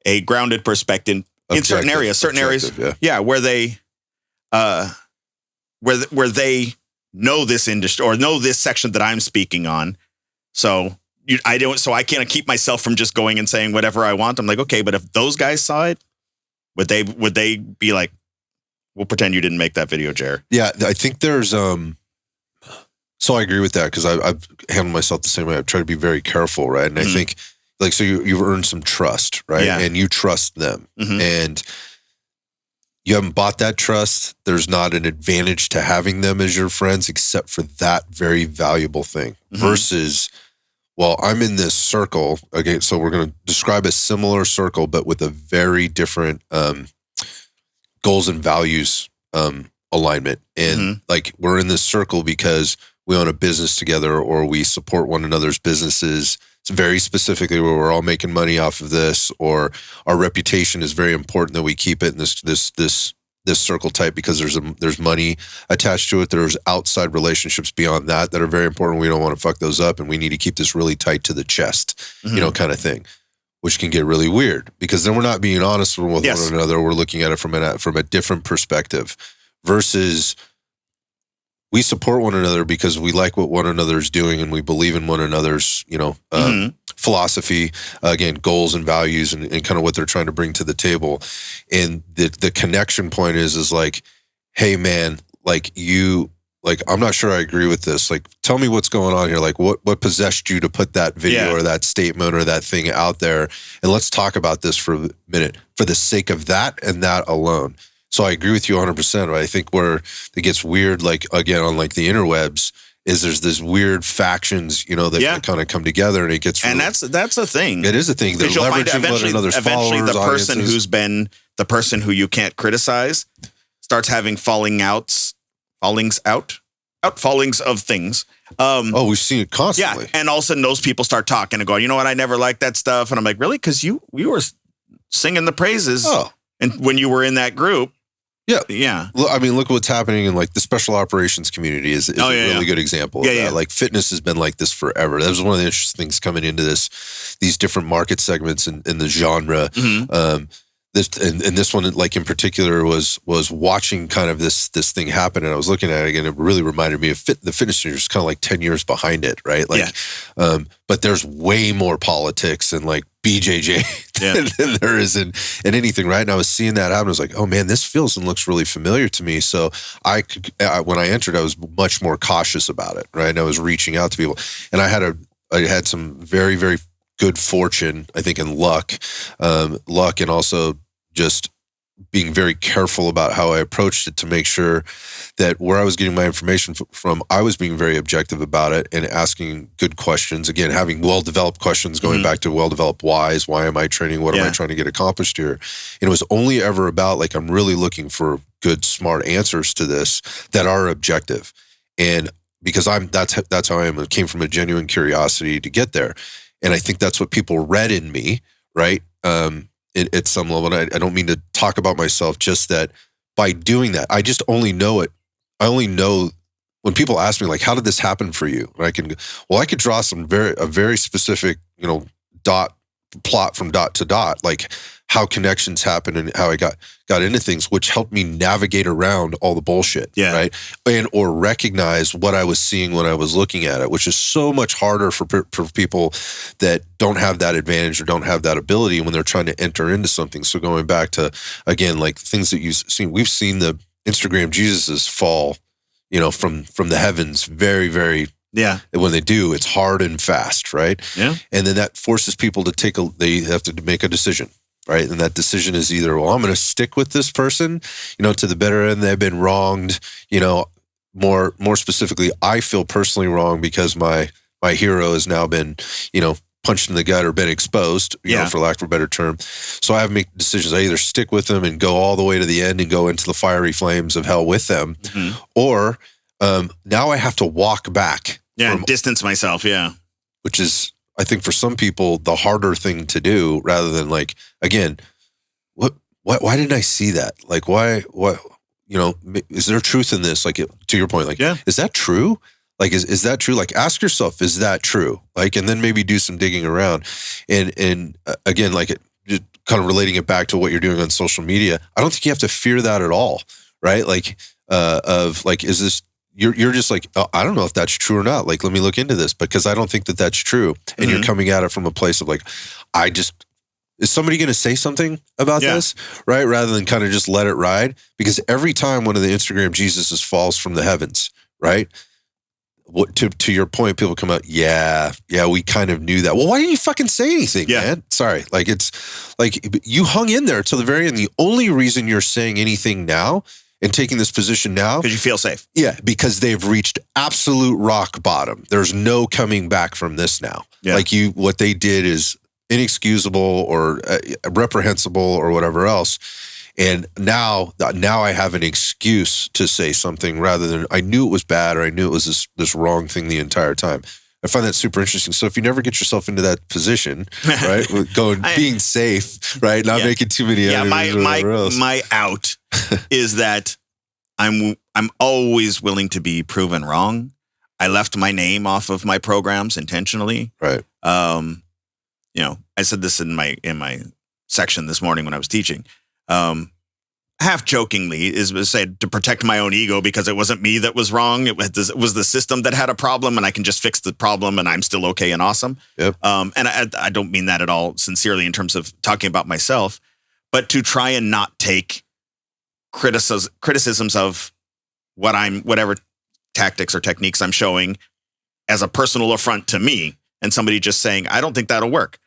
a grounded perspective in certain areas, where they, where they know this industry or know this section that I'm speaking on. So I can't keep myself from just going and saying whatever I want. I'm like, okay, but if those guys saw it, would they be like, we'll pretend you didn't make that video, Jer? Yeah, I think there's so I agree with that, because I've handled myself the same way. I've tried to be very careful, right? And I think, like, so you've earned some trust, right? Yeah. And you trust them, and you haven't bought that trust. There's not an advantage to having them as your friends, except for that very valuable thing. Versus, well, I'm in this circle. Okay, so we're going to describe a similar circle, but with a very different goals and values alignment. And like, we're in this circle because we own a business together, or we support one another's businesses. It's very specifically where we're all making money off of this, or our reputation is very important that we keep it in this circle type, because there's money attached to it. There's outside relationships beyond that are very important. We don't want to fuck those up, and we need to keep this really tight to the chest, kind of thing, which can get really weird, because then we're not being honest with one another. We're looking at it from a different perspective, versus we support one another because we like what one another's doing, and we believe in one another's, philosophy, again, goals and values, and kind of what they're trying to bring to the table. And the connection point is like, hey man, like, I'm not sure I agree with this. Like, tell me what's going on here. Like, what possessed you to put that video or that statement or that thing out there? And let's talk about this for a minute, for the sake of that and that alone. So I agree with you 100%. But I think where it gets weird, like, again, on like the interwebs, is there's this weird factions, that kind of come together, and it gets and that's a thing. It is a thing. They're leveraging one another's followers. Eventually, the person audiences. who's been the person who you can't criticize starts having fallings of things. We've seen it constantly. Yeah, and all of a sudden those people start talking and going, you know what, I never liked that stuff, and I'm like, really? Because you were singing the praises, and when you were in that group. Yeah. I mean, look what's happening in like the special operations community is a really good example of that. Like fitness has been like this forever. That was one of the interesting things coming into these different market segments in the genre. Mm-hmm. This one, like in particular, was watching kind of this thing happen, and I was looking at it again. It really reminded me of the fitness industry is kind of like 10 years behind it, right? Like, but there's way more politics and like BJJ than there is in anything, right? And I was seeing that happen. I was like, oh man, this feels and looks really familiar to me. So when I entered, I was much more cautious about it, right? And I was reaching out to people, and I had some very, very good fortune, I think, and luck, and also just being very careful about how I approached it to make sure that where I was getting my information from, I was being very objective about it and asking good questions. Again, having well-developed questions, going back to well-developed whys. Why am I training? What am I trying to get accomplished here? And it was only ever about like, I'm really looking for good, smart answers to this that are objective. And because that's how I am. It came from a genuine curiosity to get there. And I think that's what people read in me, right? At some level, and I don't mean to talk about myself, just that by doing that, I just only know it. I only know when people ask me, like, how did this happen for you? And I could draw a very specific, plot from dot to dot, like how connections happen and how I got into things, which helped me navigate around all the bullshit, right? Or recognize what I was seeing when I was looking at it, which is so much harder for people that don't have that advantage or don't have that ability when they're trying to enter into something. So going back to, again, like things that you've seen, we've seen the Instagram Jesuses fall, from the heavens very, very. Yeah. When they do, it's hard and fast, right? Yeah. And then that forces people to they have to make a decision, right? And that decision is either, well, I'm going to stick with this person, to the better end. They've been wronged, more specifically, I feel personally wrong because my hero has now been, punched in the gut or been exposed, for lack of a better term. So I have to make decisions. I either stick with them and go all the way to the end and go into the fiery flames of hell with them, or now I have to walk back. And distance myself, which is, I think, for some people, the harder thing to do, rather than like, again, why didn't I see that? Like, what, is there truth in this? Like, to your point, like, is that true? Like, is that true? Like, ask yourself, is that true? Like, and then maybe do some digging around. And again, like, just kind of relating it back to what you're doing on social media, I don't think you have to fear that at all, right? Like, is this, You're just like, oh, I don't know if that's true or not. Like, let me look into this because I don't think that that's true. And you're coming at it from a place of like, is somebody going to say something about this? Right. Rather than kind of just let it ride. Because every time one of the Instagram Jesuses falls from the heavens, right? To your point, people come out, we kind of knew that. Well, why didn't you fucking say anything, man? Sorry. Like, it's like you hung in there till the very end. The only reason you're saying anything now and taking this position now, because you feel safe. Yeah, because they've reached absolute rock bottom. There's no coming back from this now. Yeah. Like what they did is inexcusable or reprehensible or whatever else. And now I have an excuse to say something rather than I knew it was bad or I knew it was this wrong thing the entire time. I find that super interesting. So if you never get yourself into that position, right, being safe, right, not making too many enemies. My out is that I'm always willing to be proven wrong. I left my name off of my programs intentionally. Right. I said this in my section this morning when I was teaching. Half jokingly is said to protect my own ego because it wasn't me that was wrong. It was the system that had a problem, and I can just fix the problem, and I'm still okay and awesome. Yep. And I don't mean that at all sincerely in terms of talking about myself, but to try and not take criticisms of whatever tactics or techniques I'm showing as a personal affront to me, and somebody just saying, I don't think that'll work.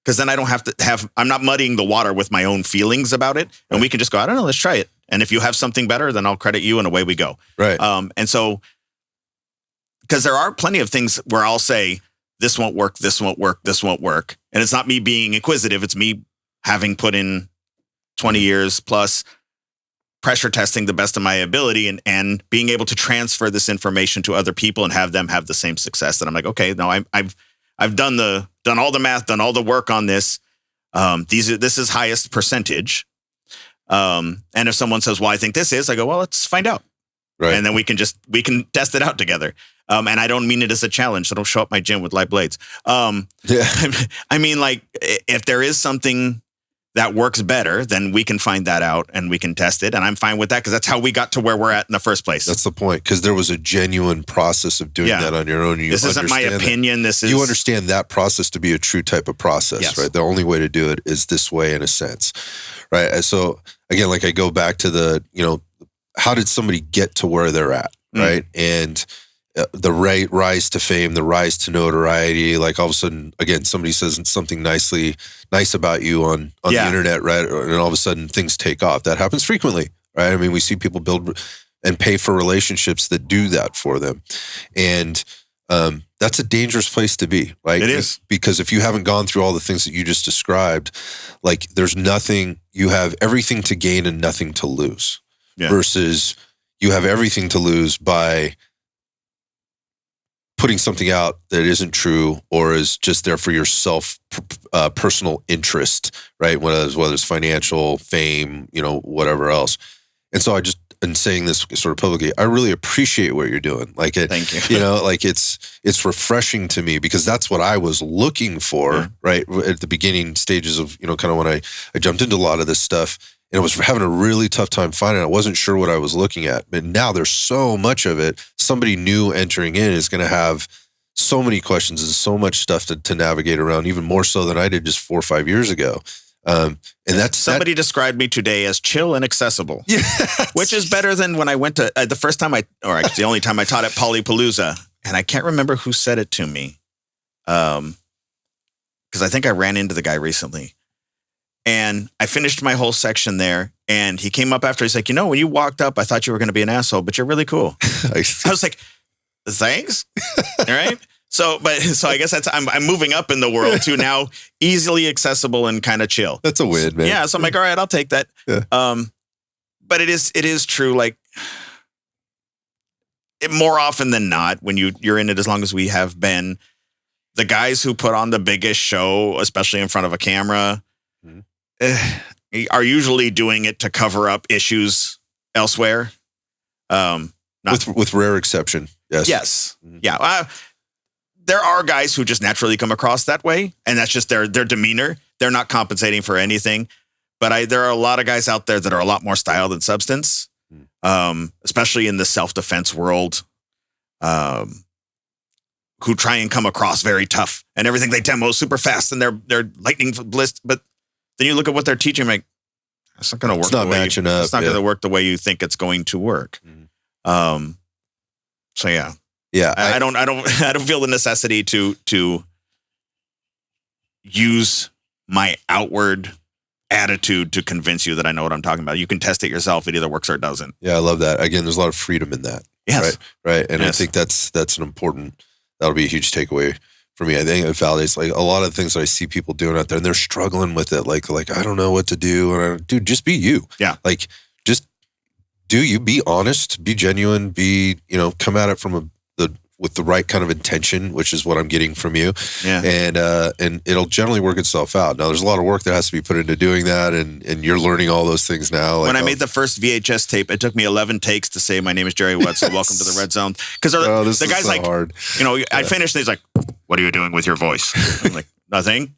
Because then I don't have to I'm not muddying the water with my own feelings about it. And we can just go, I don't know, let's try it. And if you have something better, then I'll credit you and away we go. Right. And so because there are plenty of things where I'll say, this won't work, this won't work, this won't work. And it's not me being inquisitive. It's me having put in 20 years plus pressure testing the best of my ability and being able to transfer this information to other people and have them have the same success. That I'm like, okay, no, I've done all the math, done all the work on this. This is highest percentage. And if someone says, well, I think this is, I go, well, let's find out. Right. And then we can test it out together. And I don't mean it as a challenge. So don't show up my gym with light blades. I mean, like, if there is something that works better, then we can find that out and we can test it. And I'm fine with that because that's how we got to where we're at in the first place. That's the point, because there was a genuine process of doing that on your own. This isn't my opinion. You understand that process to be a true type of process, right? The only way to do it is this way, in a sense, right? And so again, like, I go back to how did somebody get to where they're at, right? And the rise to fame, the rise to notoriety, like all of a sudden, again, somebody says something nice about you on the internet, right? And all of a sudden things take off. That happens frequently, right? I mean, we see people build and pay for relationships that do that for them. And that's a dangerous place to be, right? It is. Because if you haven't gone through all the things that you just described, like, there's nothing, you have everything to gain and nothing to lose. Versus you have everything to lose by putting something out that isn't true or is just there for your personal interest, right? Whether it's financial, fame, whatever else. And so and saying this sort of publicly, I really appreciate what you're doing. Like, thank you. Like, it's refreshing to me, because that's what I was looking for, right? At the beginning stages of, kind of when I jumped into a lot of this stuff. And I was having a really tough time finding it. I wasn't sure what I was looking at. But now there's so much of it. Somebody new entering in is going to have so many questions and so much stuff to navigate around, even more so than I did just 4 or 5 years ago. And that's somebody described me today as chill and accessible, which is better than when I went to the first time the only time I taught at Polypalooza. And I can't remember who said it to me. Because I think I ran into the guy recently. And I finished my whole section there, and he came up after. He's like, when you walked up, I thought you were going to be an asshole, but you're really cool. I was like, thanks. All right. So I guess I'm moving up in the world to now easily accessible and kind of chill. That's a win, man. Yeah. So I'm like, all right, I'll take that. Yeah. But it is true. Like, more often than not, when you're in it, as long as we have been, the guys who put on the biggest show, especially in front of a camera, are usually doing it to cover up issues elsewhere. With rare exception. Yes. Yes. Yeah. There are guys who just naturally come across that way, and that's just their demeanor. They're not compensating for anything. But there are a lot of guys out there that are a lot more style than substance, especially in the self-defense world, who try and come across very tough, and everything they demo super fast, and they're lightning bliss. But then you look at what they're teaching, like, it's not going to work. It's not matching up. It's not going to work the way you think it's going to work. So yeah. I don't feel the necessity to use my outward attitude to convince you that I know what I'm talking about. You can test it yourself. It either works or it doesn't. Yeah, I love that. Again, there's a lot of freedom in that. Yes. Right. And I think that's an important. That'll be a huge takeaway for me. I think it validates, like, a lot of the things that I see people doing out there, and they're struggling with it. Like I don't know what to do. And dude, just be you. Yeah. Like, just do you. Be honest. Be genuine. Come at it with the right kind of intention, which is what I'm getting from you. Yeah. And it'll generally work itself out. Now, there's a lot of work that has to be put into doing that, and you're learning all those things now. Like, when I made the first VHS tape, it took me 11 takes to say, "My name is Jerry Wetzel. Welcome to the Red Zone." Because the guy's so like, hard. I finished, and he's like, "What are you doing with your voice?" I'm like, "Nothing."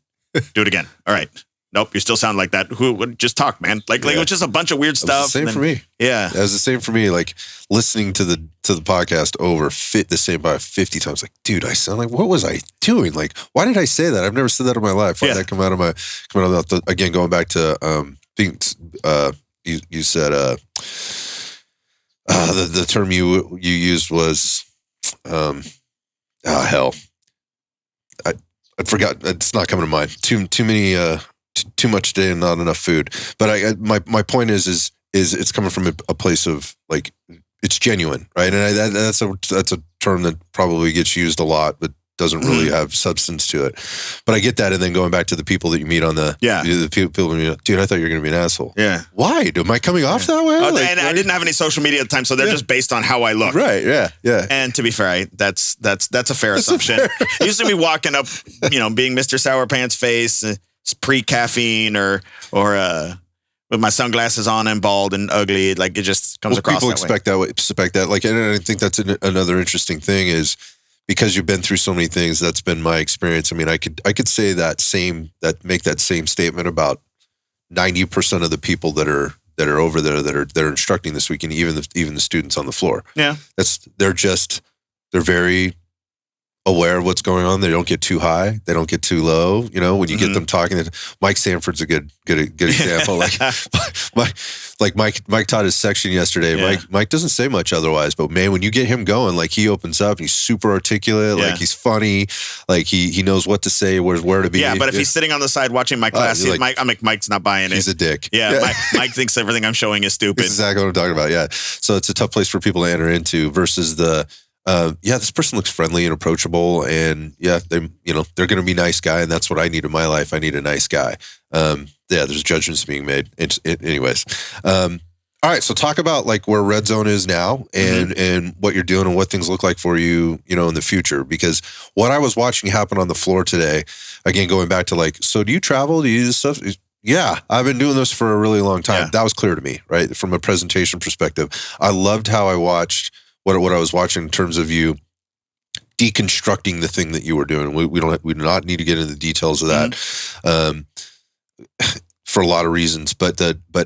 Do it again. All right. Nope, you still sound like that. Just talk, man. Like it was just a bunch of weird stuff. It was the same for me. Yeah. It was the same for me. Like, listening to the podcast over the same about 50 times. Like, dude, I sound like, what was I doing? Like, why did I say that? I've never said that in my life. Why did that come out of again, going back to being you said the term you used was hell. I forgot. It's not coming to mind. Too many too much today and not enough food. But my point is it's coming from a place of, like, it's genuine, right? And that's a term that probably gets used a lot, but doesn't really have substance to it. But I get that. And then going back to the people that you meet on the people, dude, I thought you were going to be an asshole. Yeah. Why? Am I coming off that way? And I didn't have any social media at the time, so they're just based on how I look. Right. Yeah. Yeah. And to be fair, that's a fair assumption. I used to be walking up, being Mr. Sour Pants Face, pre-caffeine or with my sunglasses on and bald and ugly. Like it just comes across people that expect way. Expect that. Like, and I think that's another interesting thing is, because you've been through so many things, that's been my experience. I mean, I could say make that same statement about 90% of the people that are over there that are instructing this weekend, even the students on the floor. Yeah, they're very aware of what's going on. They don't get too high. They don't get too low. When you get them talking, Mike Sanford's a good example. Mike taught his section yesterday. Yeah. Mike doesn't say much otherwise, but man, when you get him going, like he opens up, he's super articulate, like he's funny, like he knows what to say, where to be. Yeah, but if he's sitting on the side watching my class, Mike's not buying it. He's a dick. Yeah. Mike thinks everything I'm showing is stupid. That's exactly what I'm talking about. Yeah. So it's a tough place for people to enter into versus this person looks friendly and approachable, and they're going to be nice guy, and that's what I need in my life. I need a nice guy. There's judgments being made. Anyways. All right. So talk about like where Red Zone is now and what you're doing and what things look like for you, in the future, because what I was watching happen on the floor today, again, going back to like, so do you travel? Do you do this stuff? Yeah, I've been doing this for a really long time. Yeah. That was clear to me, right? From a presentation perspective, I loved how I watched what I was watching in terms of you deconstructing the thing that you were doing. We do not need to get into the details of that for a lot of reasons, but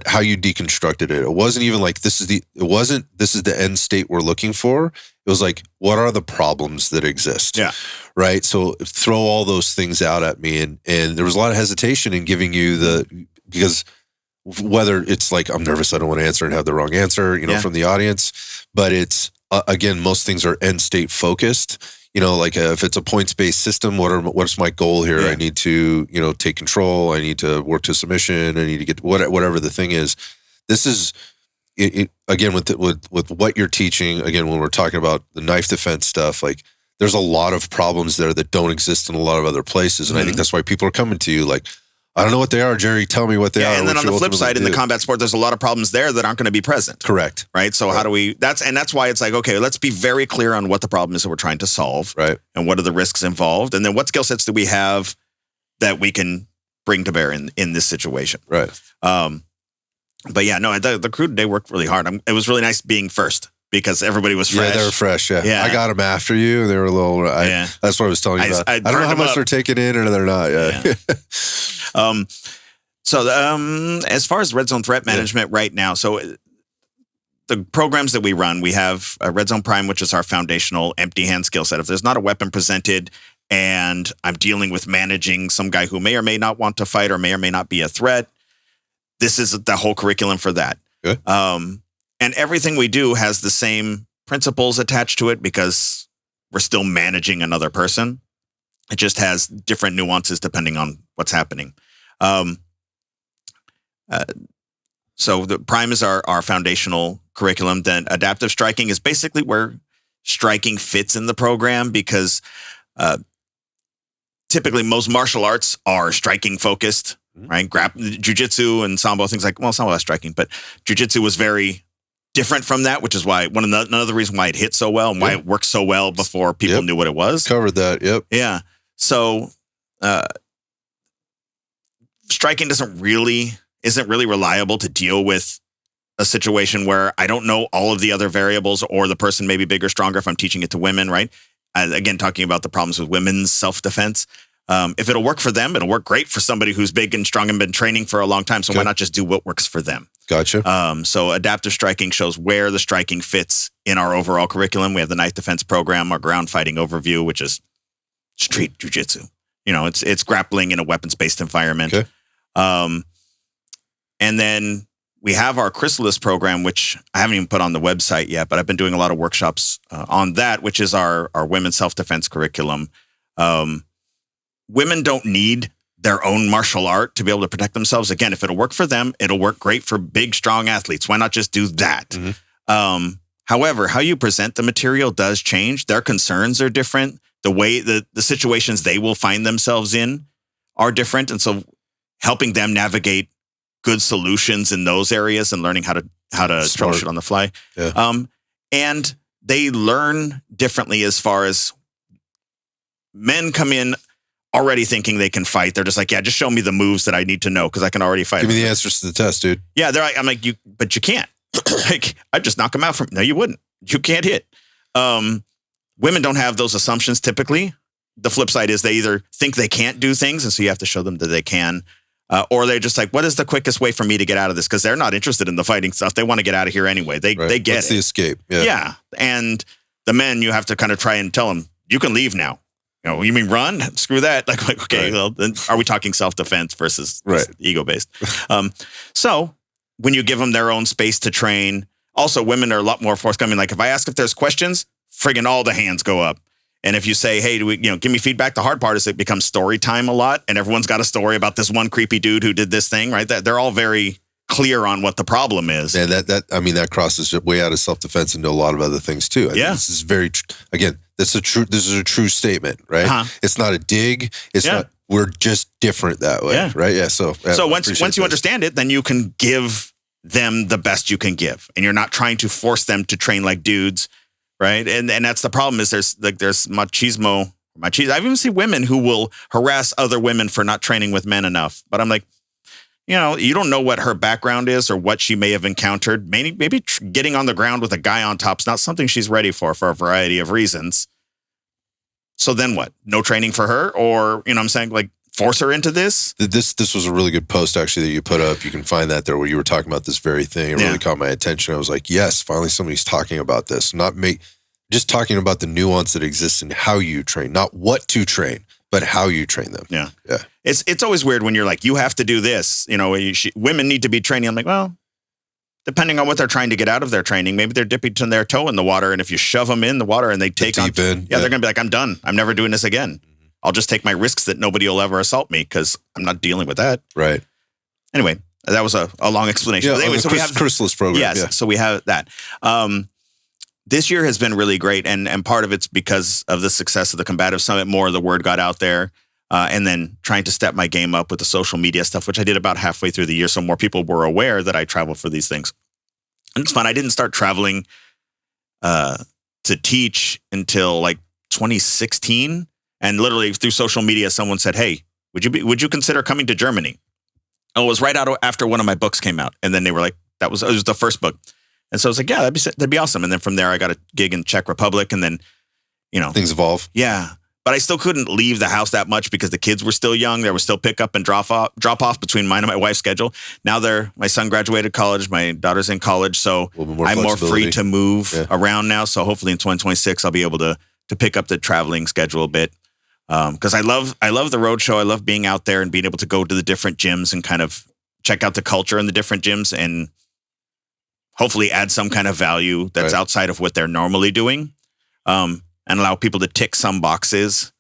how you deconstructed it. It wasn't even like this is the end state we're looking for. It was like, what are the problems that exist? Yeah. Right. So throw all those things out at me, and there was a lot of hesitation in giving you because whether it's like I'm nervous, I don't want to answer and have the wrong answer, from the audience, but it's again, most things are end state focused. Like if it's a points-based system, what's my goal here? Yeah. I need to, take control. I need to work to submission. I need to get whatever the thing is. This is it again with what you're teaching. Again, when we're talking about the knife defense stuff, like there's a lot of problems there that don't exist in a lot of other places, and I think that's why people are coming to you. Like, I don't know what they are, Jerry. Tell me what they are. And then on the flip side, in the combat sport, there's a lot of problems there that aren't going to be present. Correct. Right. So how do we? That's why it's like, okay, let's be very clear on what the problem is that we're trying to solve. Right. And what are the risks involved, and then what skill sets do we have that we can bring to bear in this situation. Right. But yeah, no, the crew today worked really hard. It was really nice being first, because everybody was fresh. Yeah, they were fresh. Yeah. I got them after you. They were a little. That's what I was telling you about. I don't know how much they're taking in or they're not. Yeah. As far as Red Zone threat management right now, so the programs that we run, we have a Red Zone Prime, which is our foundational empty hand skill set. If there's not a weapon presented and I'm dealing with managing some guy who may or may not want to fight or may not be a threat, this is the whole curriculum for that. Good. And everything we do has the same principles attached to it because we're still managing another person. It just has different nuances depending on what's happening. So the Prime is our foundational curriculum. Then adaptive striking is basically where striking fits in the program, because typically most martial arts are striking focused, right? Jiu-jitsu and Sambo, things like, well, Sambo has striking, but Jiu-jitsu was very different from that, which is why another reason why it hit so well and why it worked so well before people knew what it was. Covered that. Yep. Yeah. So striking isn't really reliable to deal with a situation where I don't know all of the other variables, or the person may be bigger, stronger if I'm teaching it to women, right? Again, talking about the problems with women's self-defense. If it'll work for them, it'll work great for somebody who's big and strong and been training for a long time. So why not just do what works for them? Gotcha. So adaptive striking shows where the striking fits in our overall curriculum. We have the knife defense program, our ground fighting overview, which is street jiu-jitsu. It's grappling in a weapons-based environment. Okay. And then we have our Chrysalis program, which I haven't even put on the website yet, but I've been doing a lot of workshops on that, which is our women's self-defense curriculum. Women don't need their own martial art to be able to protect themselves. Again, if it'll work for them, it'll work great for big, strong athletes. Why not just do that? Mm-hmm. However, how you present the material does change. Their concerns are different. The way the situations they will find themselves in are different. And so helping them navigate good solutions in those areas and learning how to troubleshoot on the fly. Yeah. And they learn differently as far as men come in already thinking they can fight. They're just like, yeah, just show me the moves that I need to know because I can already fight. Give me the answers to the test, dude. Yeah, I'm like, but you can't. Like, I'd just knock them out from. No, you wouldn't. You can't hit. Women don't have those assumptions typically. The flip side is they either think they can't do things, and so you have to show them that they can, or they're just like, what is the quickest way for me to get out of this? Because they're not interested in the fighting stuff. They want to get out of here anyway. They get What's it. the escape? Yeah. Yeah. And the men, you have to kind of try and tell them, you can leave now. You mean run? Screw that. Like okay, well, then are we talking self-defense versus ego-based? So when you give them their own space to train, also women are a lot more forthcoming. Like if I ask if there's questions, friggin' all the hands go up. And if you say, hey, give me feedback, the hard part is it becomes story time a lot. And everyone's got a story about this one creepy dude who did this thing, right? That they're all very clear on what the problem is. And that crosses way out of self-defense into a lot of other things too. This is very, again, this is a true statement, right? Uh-huh. It's not a dig. It's not, we're just different that way, right? Yeah. So once you understand it, then you can give them the best you can give. And you're not trying to force them to train like dudes, right? And that's the problem is there's machismo. I've even seen women who will harass other women for not training with men enough. But I'm like, you don't know what her background is or what she may have encountered. Maybe getting on the ground with a guy on top is not something she's ready for a variety of reasons. So then what? No training for her? Or, I'm saying, like, force her into this? This was a really good post, actually, that you put up. You can find that there where you were talking about this very thing. It really caught my attention. I was like, yes, finally somebody's talking about this. Just talking about the nuance that exists in how you train. Not what to train, but how you train them. Yeah. It's always weird when you're like, you have to do this. Women need to be training. I'm like, well, depending on what they're trying to get out of their training, maybe they're dipping their toe in the water. And if you shove them in the water and they take on, they're going to be like, I'm done. I'm never doing this again. I'll just take my risks that nobody will ever assault me because I'm not dealing with that. Right. Anyway, that was a long explanation. Yeah, but anyway, so we have Chrysalis program. Yes. So we have that. This year has been really great. And part of it's because of the success of the Combatives Summit. More of the word got out there. And then trying to step my game up with the social media stuff, which I did about halfway through the year. So more people were aware that I travel for these things. And it's fun. I didn't start traveling to teach until like 2016. And literally through social media, someone said, hey, would you consider coming to Germany? Oh, it was right after one of my books came out. And then they were like, it was the first book. And so I was like, yeah, that'd be awesome. And then from there, I got a gig in Czech Republic. And then, things evolve. Yeah. But I still couldn't leave the house that much because the kids were still young. There was still pick up and drop off between mine and my wife's schedule. Now my son graduated college. My daughter's in college. So I'm more free to move around now. So hopefully in 2026, I'll be able to pick up the traveling schedule a bit. Because I love the road show. I love being out there and being able to go to the different gyms and kind of check out the culture in the different gyms and hopefully add some kind of value that's outside of what they're normally doing. And allow people to tick some boxes.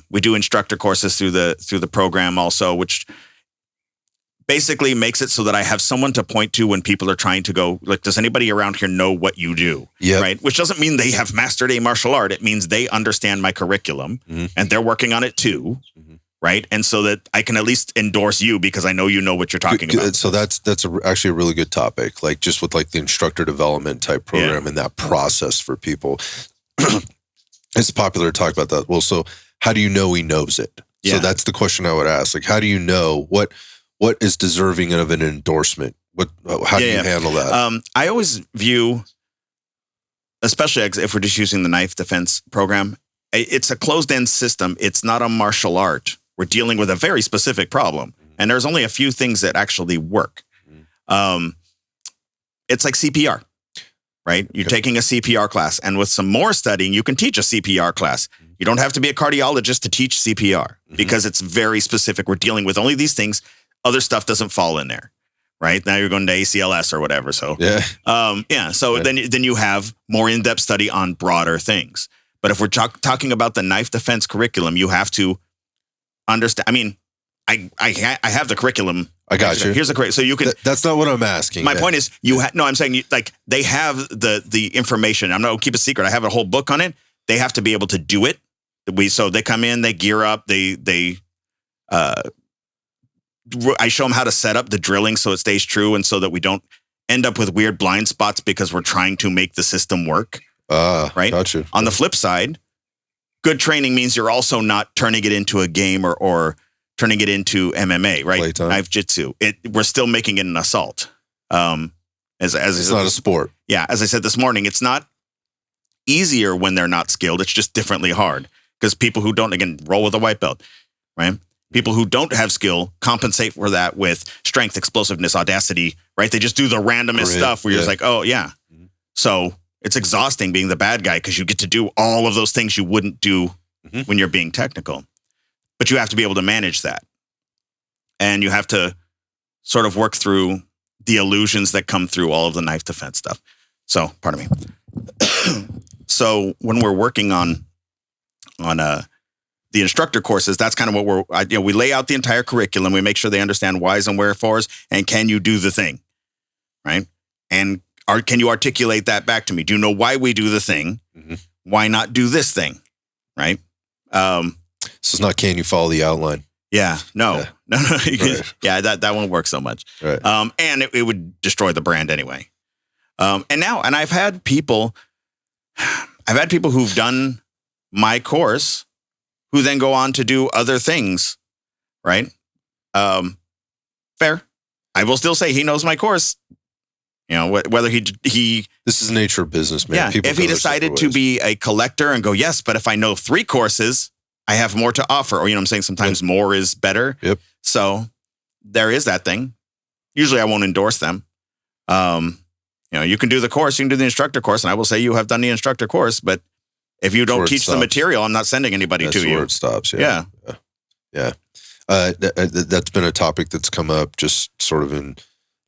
We do instructor courses through the program also, which basically makes it so that I have someone to point to when people are trying to go, like, does anybody around here know what you do? Yeah. Right. Which doesn't mean they have mastered a martial art. It means they understand my curriculum and they're working on it too. Right. And so that I can at least endorse you because I know you know what you're talking about. So that's actually a really good topic, like just with like the instructor development type program and that process for people. It's popular to talk about that. Well, so how do you know he knows it? Yeah. So that's the question I would ask. Like, how do you know what is deserving of an endorsement? How do you handle that? I always view, especially if we're just using the knife defense program, it's a closed-end system. It's not a martial art. We're dealing with a very specific problem. And there's only a few things that actually work. It's like CPR. Right? You're taking a CPR class. And with some more studying, you can teach a CPR class. You don't have to be a cardiologist to teach CPR because it's very specific. We're dealing with only these things. Other stuff doesn't fall in there. Right? Now you're going to ACLS or whatever. So, So then you have more in-depth study on broader things. But if we're talking about the knife defense curriculum, you have to understand. I mean, I have the curriculum I got you. Here's the correct. So you can. That's not what I'm asking. My point is, I'm saying like they have the information. I'm not gonna keep a secret. I have a whole book on it. They have to be able to do it. So they come in, they gear up, I show them how to set up the drilling so it stays true, and so that we don't end up with weird blind spots because we're trying to make the system work. Right. Gotcha. On the flip side, good training means you're also not turning it into a game or turning it into MMA, right? Playtime. Knife jitsu. We're still making it an assault. As it's not a sport. Yeah, as I said this morning, it's not easier when they're not skilled. It's just differently hard because people who don't, again, roll with a white belt, right? People who don't have skill compensate for that with strength, explosiveness, audacity, right? They just do the randomest stuff where you're just like, oh, yeah. Mm-hmm. So it's exhausting being the bad guy because you get to do all of those things you wouldn't do when you're being technical. But you have to be able to manage that. And you have to sort of work through the illusions that come through all of the knife defense stuff. So, pardon me. So when we're working on the instructor courses, that's kind of what we lay out the entire curriculum. We make sure they understand whys and wherefores, and can you do the thing, right? And can you articulate that back to me? Do you know why we do the thing? Mm-hmm. Why not do this thing, right? So it's not, can you follow the outline? Yeah, no. Right. Yeah, that won't work so much. Right. And it would destroy the brand anyway. And I've had people who've done my course who then go on to do other things, right? Fair. I will still say he knows my course. You know, whether he. This is the nature of business, man. Yeah. People if he decided to be a collector and go, yes, but if I know 3 courses, I have more to offer. Or, you know what I'm saying? Sometimes more is better. Yep. So there is that thing. Usually I won't endorse them. You can do the course, you can do the instructor course, and I will say you have done the instructor course, but if you don't teach the material, I'm not sending anybody to you. That's where it stops. Yeah. That's been a topic that's come up just sort of in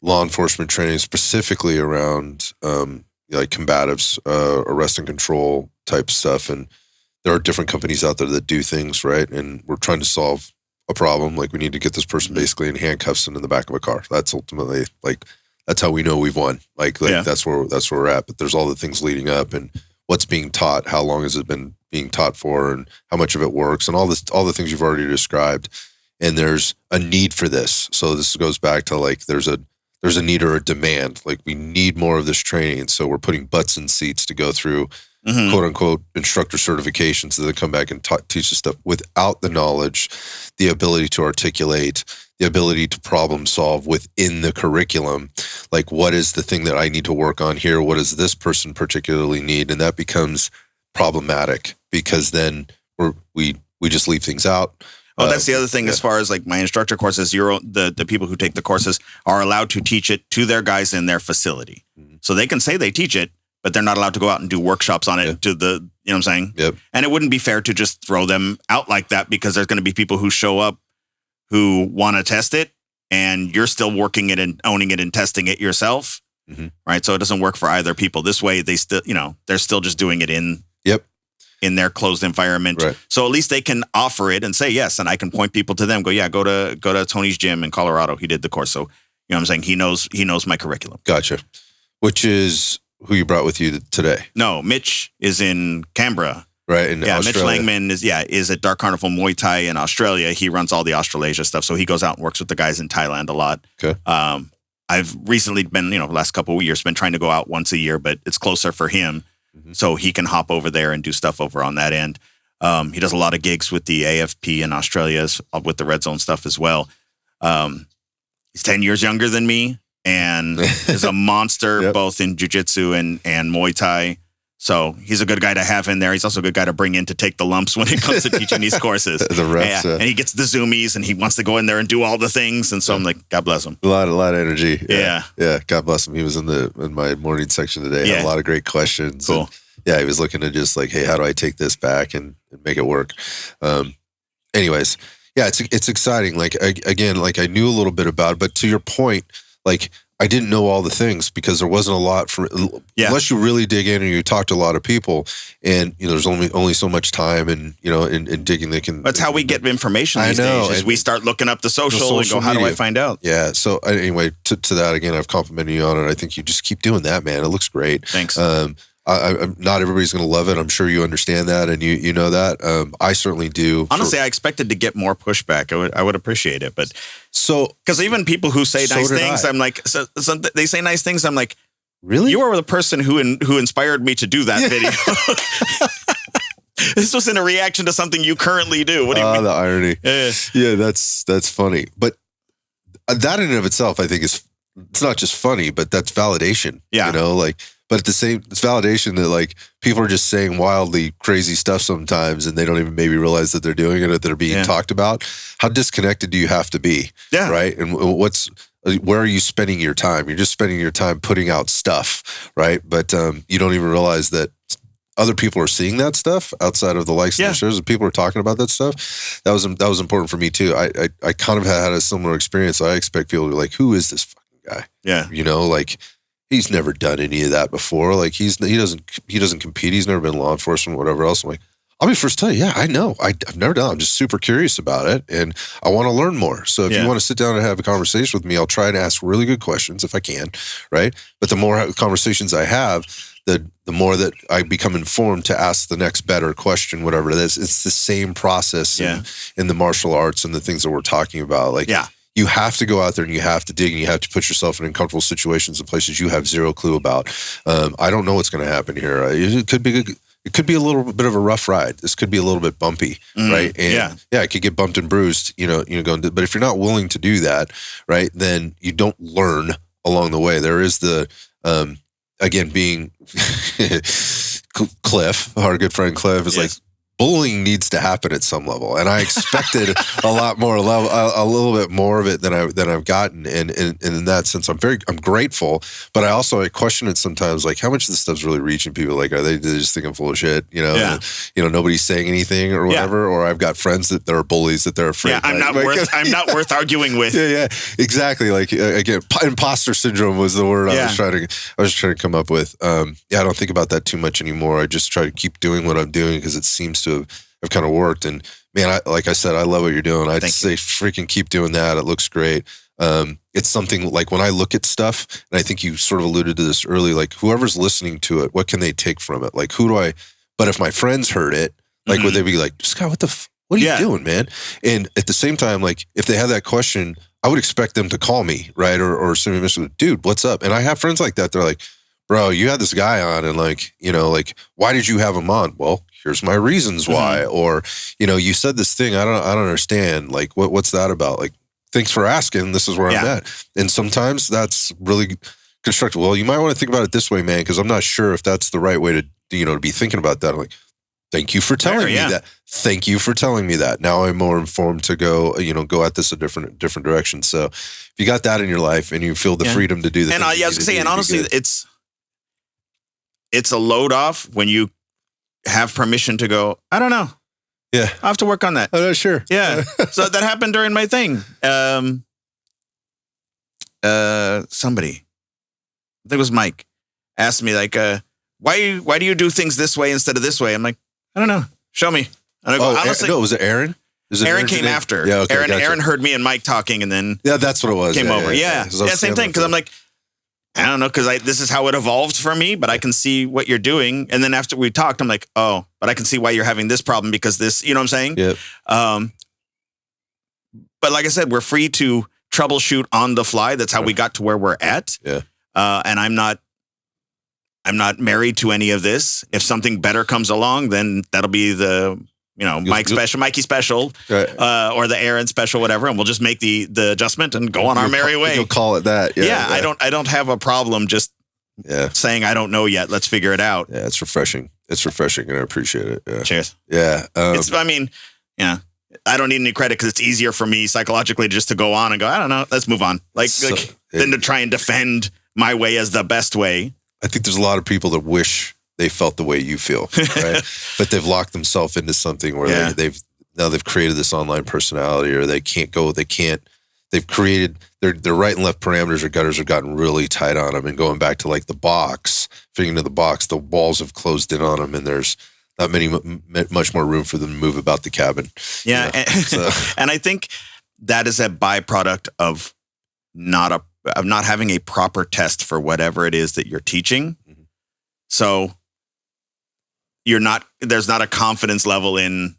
law enforcement training, specifically around like combatives, arrest and control type stuff. And there are different companies out there that do things, right? And we're trying to solve a problem. Like, we need to get this person basically in handcuffs and in the back of a car. That's ultimately that's how we know we've won. That's where we're at. But there's all the things leading up, and what's being taught, how long has it been being taught for, and how much of it works, and all the things you've already described. And there's a need for this. So this goes back to like there's a need or a demand. Like, we need more of this training, and so we're putting butts in seats to go through quote unquote instructor certifications that they come back and teach us stuff without the knowledge, the ability to articulate, the ability to problem solve within the curriculum. Like, what is the thing that I need to work on here? What does this person particularly need? And that becomes problematic because then we just leave things out. Oh, that's the other thing. As far as like my instructor courses, the people who take the courses are allowed to teach it to their guys in their facility. So they can say they teach it, but they're not allowed to go out and do workshops on it to the, you know what I'm saying? Yep. And it wouldn't be fair to just throw them out like that, because there's going to be people who show up who want to test it, and you're still working it and owning it and testing it yourself. Right. So it doesn't work for either people. This way they still, they're still just doing it in their closed environment. Right. So at least they can offer it and say yes. And I can point people to them, go to Tony's gym in Colorado. He did the course. So, you know what I'm saying? He knows my curriculum. Gotcha. Which is who you brought with you today? No, Mitch is in Canberra. Right. In Australia. Mitch Langman is at Dark Carnival Muay Thai in Australia. He runs all the Australasia stuff. So he goes out and works with the guys in Thailand a lot. Okay. I've recently been, the last couple of years, been trying to go out once a year, but it's closer for him. So he can hop over there and do stuff over on that end. He does a lot of gigs with the AFP in Australia with the Red Zone stuff as well. He's 10 years younger than me and is a monster both in jiu-jitsu and Muay Thai. So he's a good guy to have in there. He's also a good guy to bring in to take the lumps when it comes to teaching these courses. The reps. And he gets the zoomies and he wants to go in there and do all the things. And so I'm like, God bless him. A lot of energy. Yeah. God bless him. He was in my morning section today. Had a lot of great questions. Cool. And, he was looking to just like, hey, how do I take this back and make it work? Anyways, it's exciting. Like, again, like I knew a little bit about it, but to your point, like I didn't know all the things because there wasn't a lot unless you really dig in and you talk to a lot of people, and there's only so much time and in digging they can. That's how we get information these days. Is we start looking up the social and go, how do I find out? Yeah. So anyway, to that again, I've complimented you on it. I think you just keep doing that, man. It looks great. Thanks. I'm not everybody's going to love it. I'm sure you understand that, and you know that. I certainly do. Honestly, I expected to get more pushback. I would appreciate it, but because even people who say nice things, I'm like, so they say nice things. I'm like, really? You are the person who inspired me to do that video. This was in a reaction to something you currently do. What do you mean? The irony. Yeah, that's funny. But that in and of itself, I think it's not just funny, but that's validation. Yeah. But it's validation that like people are just saying wildly crazy stuff sometimes, and they don't even maybe realize that they're doing it or that they're being talked about. How disconnected do you have to be? Yeah. Right. And where are you spending your time? You're just spending your time putting out stuff, right? But you don't even realize that other people are seeing that stuff outside of the likes and the shares, and people are talking about that stuff. That was important for me too. I kind of had a similar experience. I expect people to be like, who is this fucking guy? Yeah. Like he's never done any of that before. Like he doesn't compete. He's never been in law enforcement, whatever else. I'm like, I'll be first to tell you, yeah, I know. I've never done it. I'm just super curious about it, and I want to learn more. So if you want to sit down and have a conversation with me, I'll try to ask really good questions if I can, right? But the more conversations I have, the more that I become informed to ask the next better question, whatever it is. It's the same process in the martial arts and the things that we're talking about. Like, you have to go out there and you have to dig and you have to put yourself in uncomfortable situations and places you have zero clue about. I don't know what's going to happen here. It could be a little bit of a rough ride. This could be a little bit bumpy, right? And it could get bumped and bruised, but if you're not willing to do that, right, then you don't learn along the way. There is the, again, being Cliff, our good friend Cliff, is like, bullying needs to happen at some level, and I expected a little bit more of it than I've gotten, and in that sense, I'm grateful. But I question it sometimes, like how much of this stuff's really reaching people? Like, are they just thinking full of shit? Nobody's saying anything or whatever. Or I've got friends that are bullies that they're afraid. Yeah, I'm not worth arguing with. Yeah, exactly. Like again, imposter syndrome was the word I was trying to come up with. I don't think about that too much anymore. I just try to keep doing what I'm doing because it seems to have kind of worked. And man, like I said, I love what you're doing. I'd say freaking keep doing that. It looks great. It's something like when I look at stuff, and I think you sort of alluded to this early, like whoever's listening to it, what can they take from it? Like but if my friends heard it, like would they be like, Scott, what are you doing, man? And at the same time, like if they have that question, I would expect them to call me, right? Or send me a message, dude, what's up? And I have friends like that. They're like, bro, you had this guy on, and like, why did you have him on? Well, here's my reasons why. Or, you said this thing, I don't understand. Like, what's that about? Like, thanks for asking. This is where I'm at. And sometimes that's really constructive. Well, you might want to think about it this way, man, because I'm not sure if that's the right way to, to be thinking about that. I'm like, thank you for telling me that. Thank you for telling me that. Now I'm more informed to go at this a different direction. So if you got that in your life and you feel the freedom to do that. And I was going to say, and honestly, it's a load off when you have permission to go, I don't know. Yeah. I have to work on that. Oh, sure. Yeah. So that happened during my thing. Somebody, I think it was Mike, asked me like, why do you do things this way instead of this way? I'm like, I don't know. Show me. And I go, honestly, was it Aaron? Aaron came after. Yeah, okay, Aaron heard me and Mike talking, and then that's what it was. Came over. Yeah, same thing. Because I'm like, I don't know, because this is how it evolved for me, but I can see what you're doing. And then after we talked, I'm like, oh, but I can see why you're having this problem because this, you know what I'm saying? Yep. But like I said, we're free to troubleshoot on the fly. That's how we got to where we're at. Yeah. And I'm not married to any of this. If something better comes along, then that'll be the, Mikey special, right. Or the Aaron special, whatever, and we'll just make the adjustment and go on our merry way. You'll call it that. Yeah. I don't have a problem just saying I don't know yet. Let's figure it out. Yeah, it's refreshing. And I appreciate it. Yeah. Cheers. Yeah. I don't need any credit because it's easier for me psychologically just to go on and go, I don't know, let's move on. Than to try and defend my way as the best way. I think there's a lot of people that wish they felt the way you feel, right? But they've locked themselves into something where they've created this online personality, or they can't they've created their right and left parameters or gutters have gotten really tight on them, and going back to like the box, fitting into the box, the walls have closed in on them, and there's not much more room for them to move about the cabin. Yeah, and I think that is a byproduct of not having a proper test for whatever it is that you're teaching. Mm-hmm. So there's not a confidence level in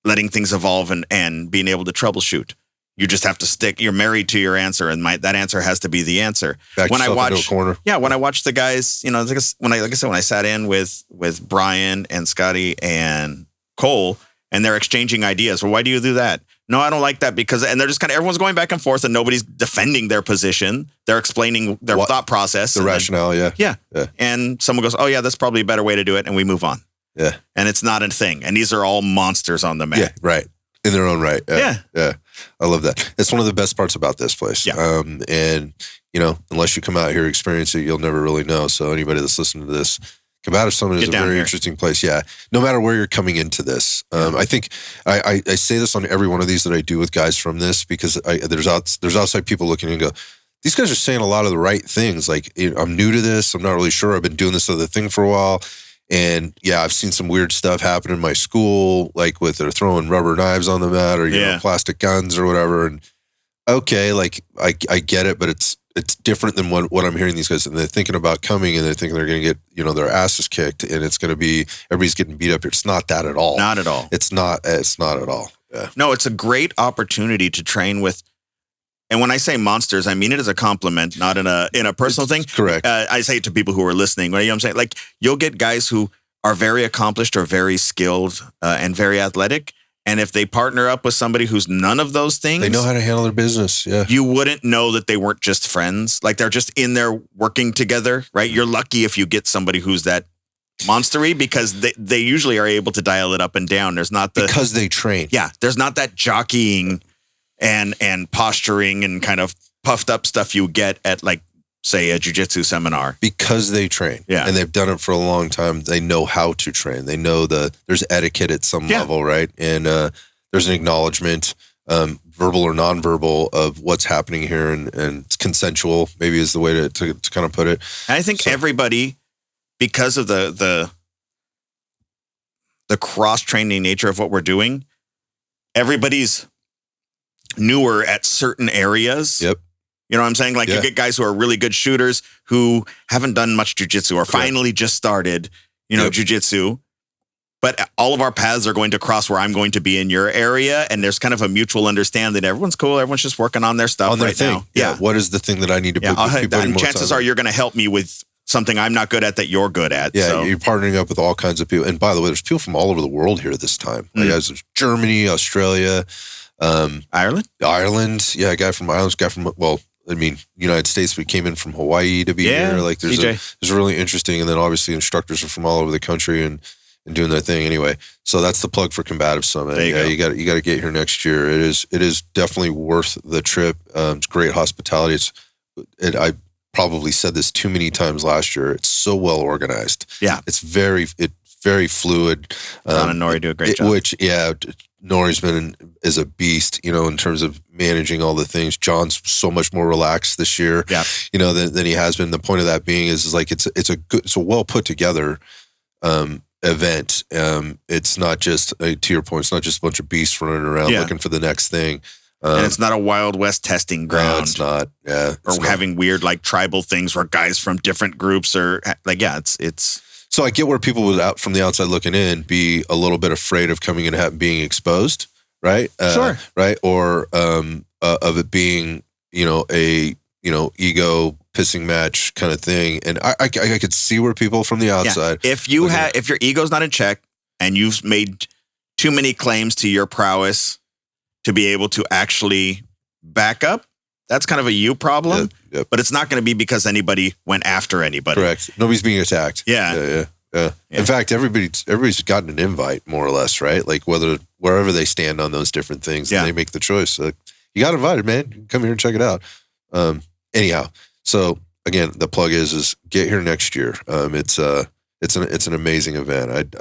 letting things evolve and being able to troubleshoot. You just have to you're married to your answer, and that answer has to be the answer. When I watch the guys, when I sat in with Brian and Scotty and Cole, and they're exchanging ideas. Well, why do you do that? No, I don't like that because, and they're just everyone's going back and forth, and nobody's defending their position. They're explaining their thought process, the rationale. Yeah. And someone goes, "Oh yeah, that's probably a better way to do it," and we move on. Yeah, and it's not a thing. And these are all monsters on the map. Yeah, right. In their own right. Yeah. I love that. It's one of the best parts about this place. Yeah. And unless you come out here and experience it, you'll never really know. So anybody that's listening to this, Combatives Summit is a very interesting place. Yeah. No matter where you're coming into this. I think I say this on every one of these that I do with guys from this, because there's outside people looking and go, these guys are saying a lot of the right things. Like, I'm new to this. I'm not really sure. I've been doing this other thing for a while. And yeah, I've seen some weird stuff happen in my school, like they're throwing rubber knives on the mat or plastic guns or whatever. And okay, like I get it, but it's different than what I'm hearing these guys. And they're thinking about coming, and they're thinking they're going to get their asses kicked, and it's going to be everybody's getting beat up here. It's not that at all. Not at all. It's not at all. Yeah. No, it's a great opportunity to train with. And when I say monsters, I mean it as a compliment, not in a personal thing. Correct. I say it to people who are listening. You know what I'm saying? Like, you'll get guys who are very accomplished or very skilled and very athletic. And if they partner up with somebody who's none of those things, they know how to handle their business. Yeah. You wouldn't know that they weren't just friends. Like, they're just in there working together, right? You're lucky if you get somebody who's that monstery, because they usually are able to dial it up and down. There's not because they train. Yeah. There's not that jockeying and posturing and kind of puffed up stuff you get at, like, say, a jiu-jitsu seminar. Because they train. Yeah. And they've done it for a long time. They know how to train. They know there's etiquette at some level, right? And there's an acknowledgement, verbal or nonverbal, of what's happening here, and it's consensual, maybe is the way to kind of put it. And I think everybody, because of the cross-training nature of what we're doing, everybody's newer at certain areas. Yep. You know what I'm saying? Like, you get guys who are really good shooters who haven't done much jiu-jitsu or finally just started, jiu-jitsu. But all of our paths are going to cross where I'm going to be in your area, and there's kind of a mutual understanding. Everyone's cool. Everyone's just working on their stuff now. Yeah. What is the thing that I need to put and chances are you're going to help me with something I'm not good at that you're good at. Yeah, so. You're partnering up with all kinds of people. And by the way, there's people from all over the world here this time. Like, there's Germany, Australia, Ireland. Yeah, a guy from Ireland. United States. We came in from Hawaii to be here. Like, there's really interesting. And then obviously instructors are from all over the country and doing their thing anyway. So that's the plug for Combatives Summit. You got to get here next year. It is definitely worth the trip. It's great hospitality. I probably said this too many times last year. It's so well organized. Yeah, it's very fluid. John and Nori do a great job. Nori's is a beast, in terms of managing all the things. John's so much more relaxed this year, than he has been. The point of that being is like it's a well put together event. It's not just, to your point, it's not just a bunch of beasts running around looking for the next thing. And it's not a Wild West testing ground. No, it's not. Yeah, or having weird, like, tribal things where guys from different groups are like, it's. So I get where people would from the outside looking in be a little bit afraid of coming in and being exposed, right? Sure. Right. Or of it being, a ego pissing match kind of thing. And I could see where people from the outside. Yeah. If your ego's not in check and you've made too many claims to your prowess to be able to actually back up, that's kind of a you problem. Yep. But it's not going to be because anybody went after anybody. Correct. Nobody's being attacked. Yeah. In fact, everybody's gotten an invite, more or less, right? Like, wherever they stand on those different things, and they make the choice. You got invited, man. Come here and check it out. Anyhow, so again, the plug is get here next year. It's an amazing event.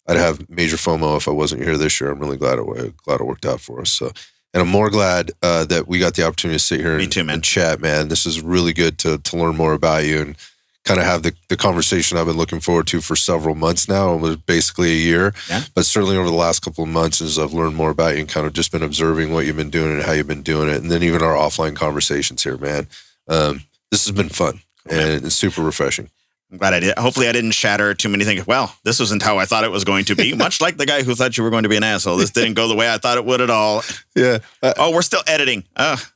I'd have major FOMO if I wasn't here this year. I'm really glad it worked out for us. So, And I'm more glad that we got the opportunity to sit here and chat, man. This is really good to learn more about you and kind of have the conversation I've been looking forward to for several months now, almost basically a year. Yeah. But certainly over the last couple of months, as I've learned more about you and kind of just been observing what you've been doing and how you've been doing it. And then even our offline conversations here, man. This has been fun and it's super refreshing. I'm glad I did. Hopefully I didn't shatter too many things. Well, this wasn't how I thought it was going to be. Much like the guy who thought you were going to be an asshole. This didn't go the way I thought it would at all. Yeah. We're still editing.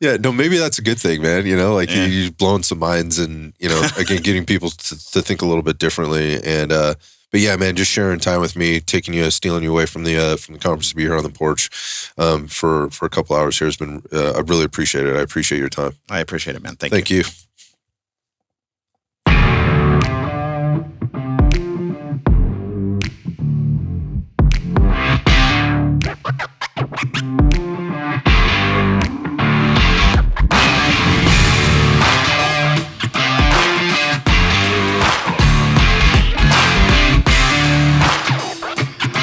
Yeah. No, maybe that's a good thing, man. You're blowing some minds and, again, getting people to think a little bit differently. And, but yeah, man, just sharing time with me, stealing you away from the conference to be here on the porch for a couple hours here has been, I really appreciate it. I appreciate your time. I appreciate it, man. Thank you. Thank you.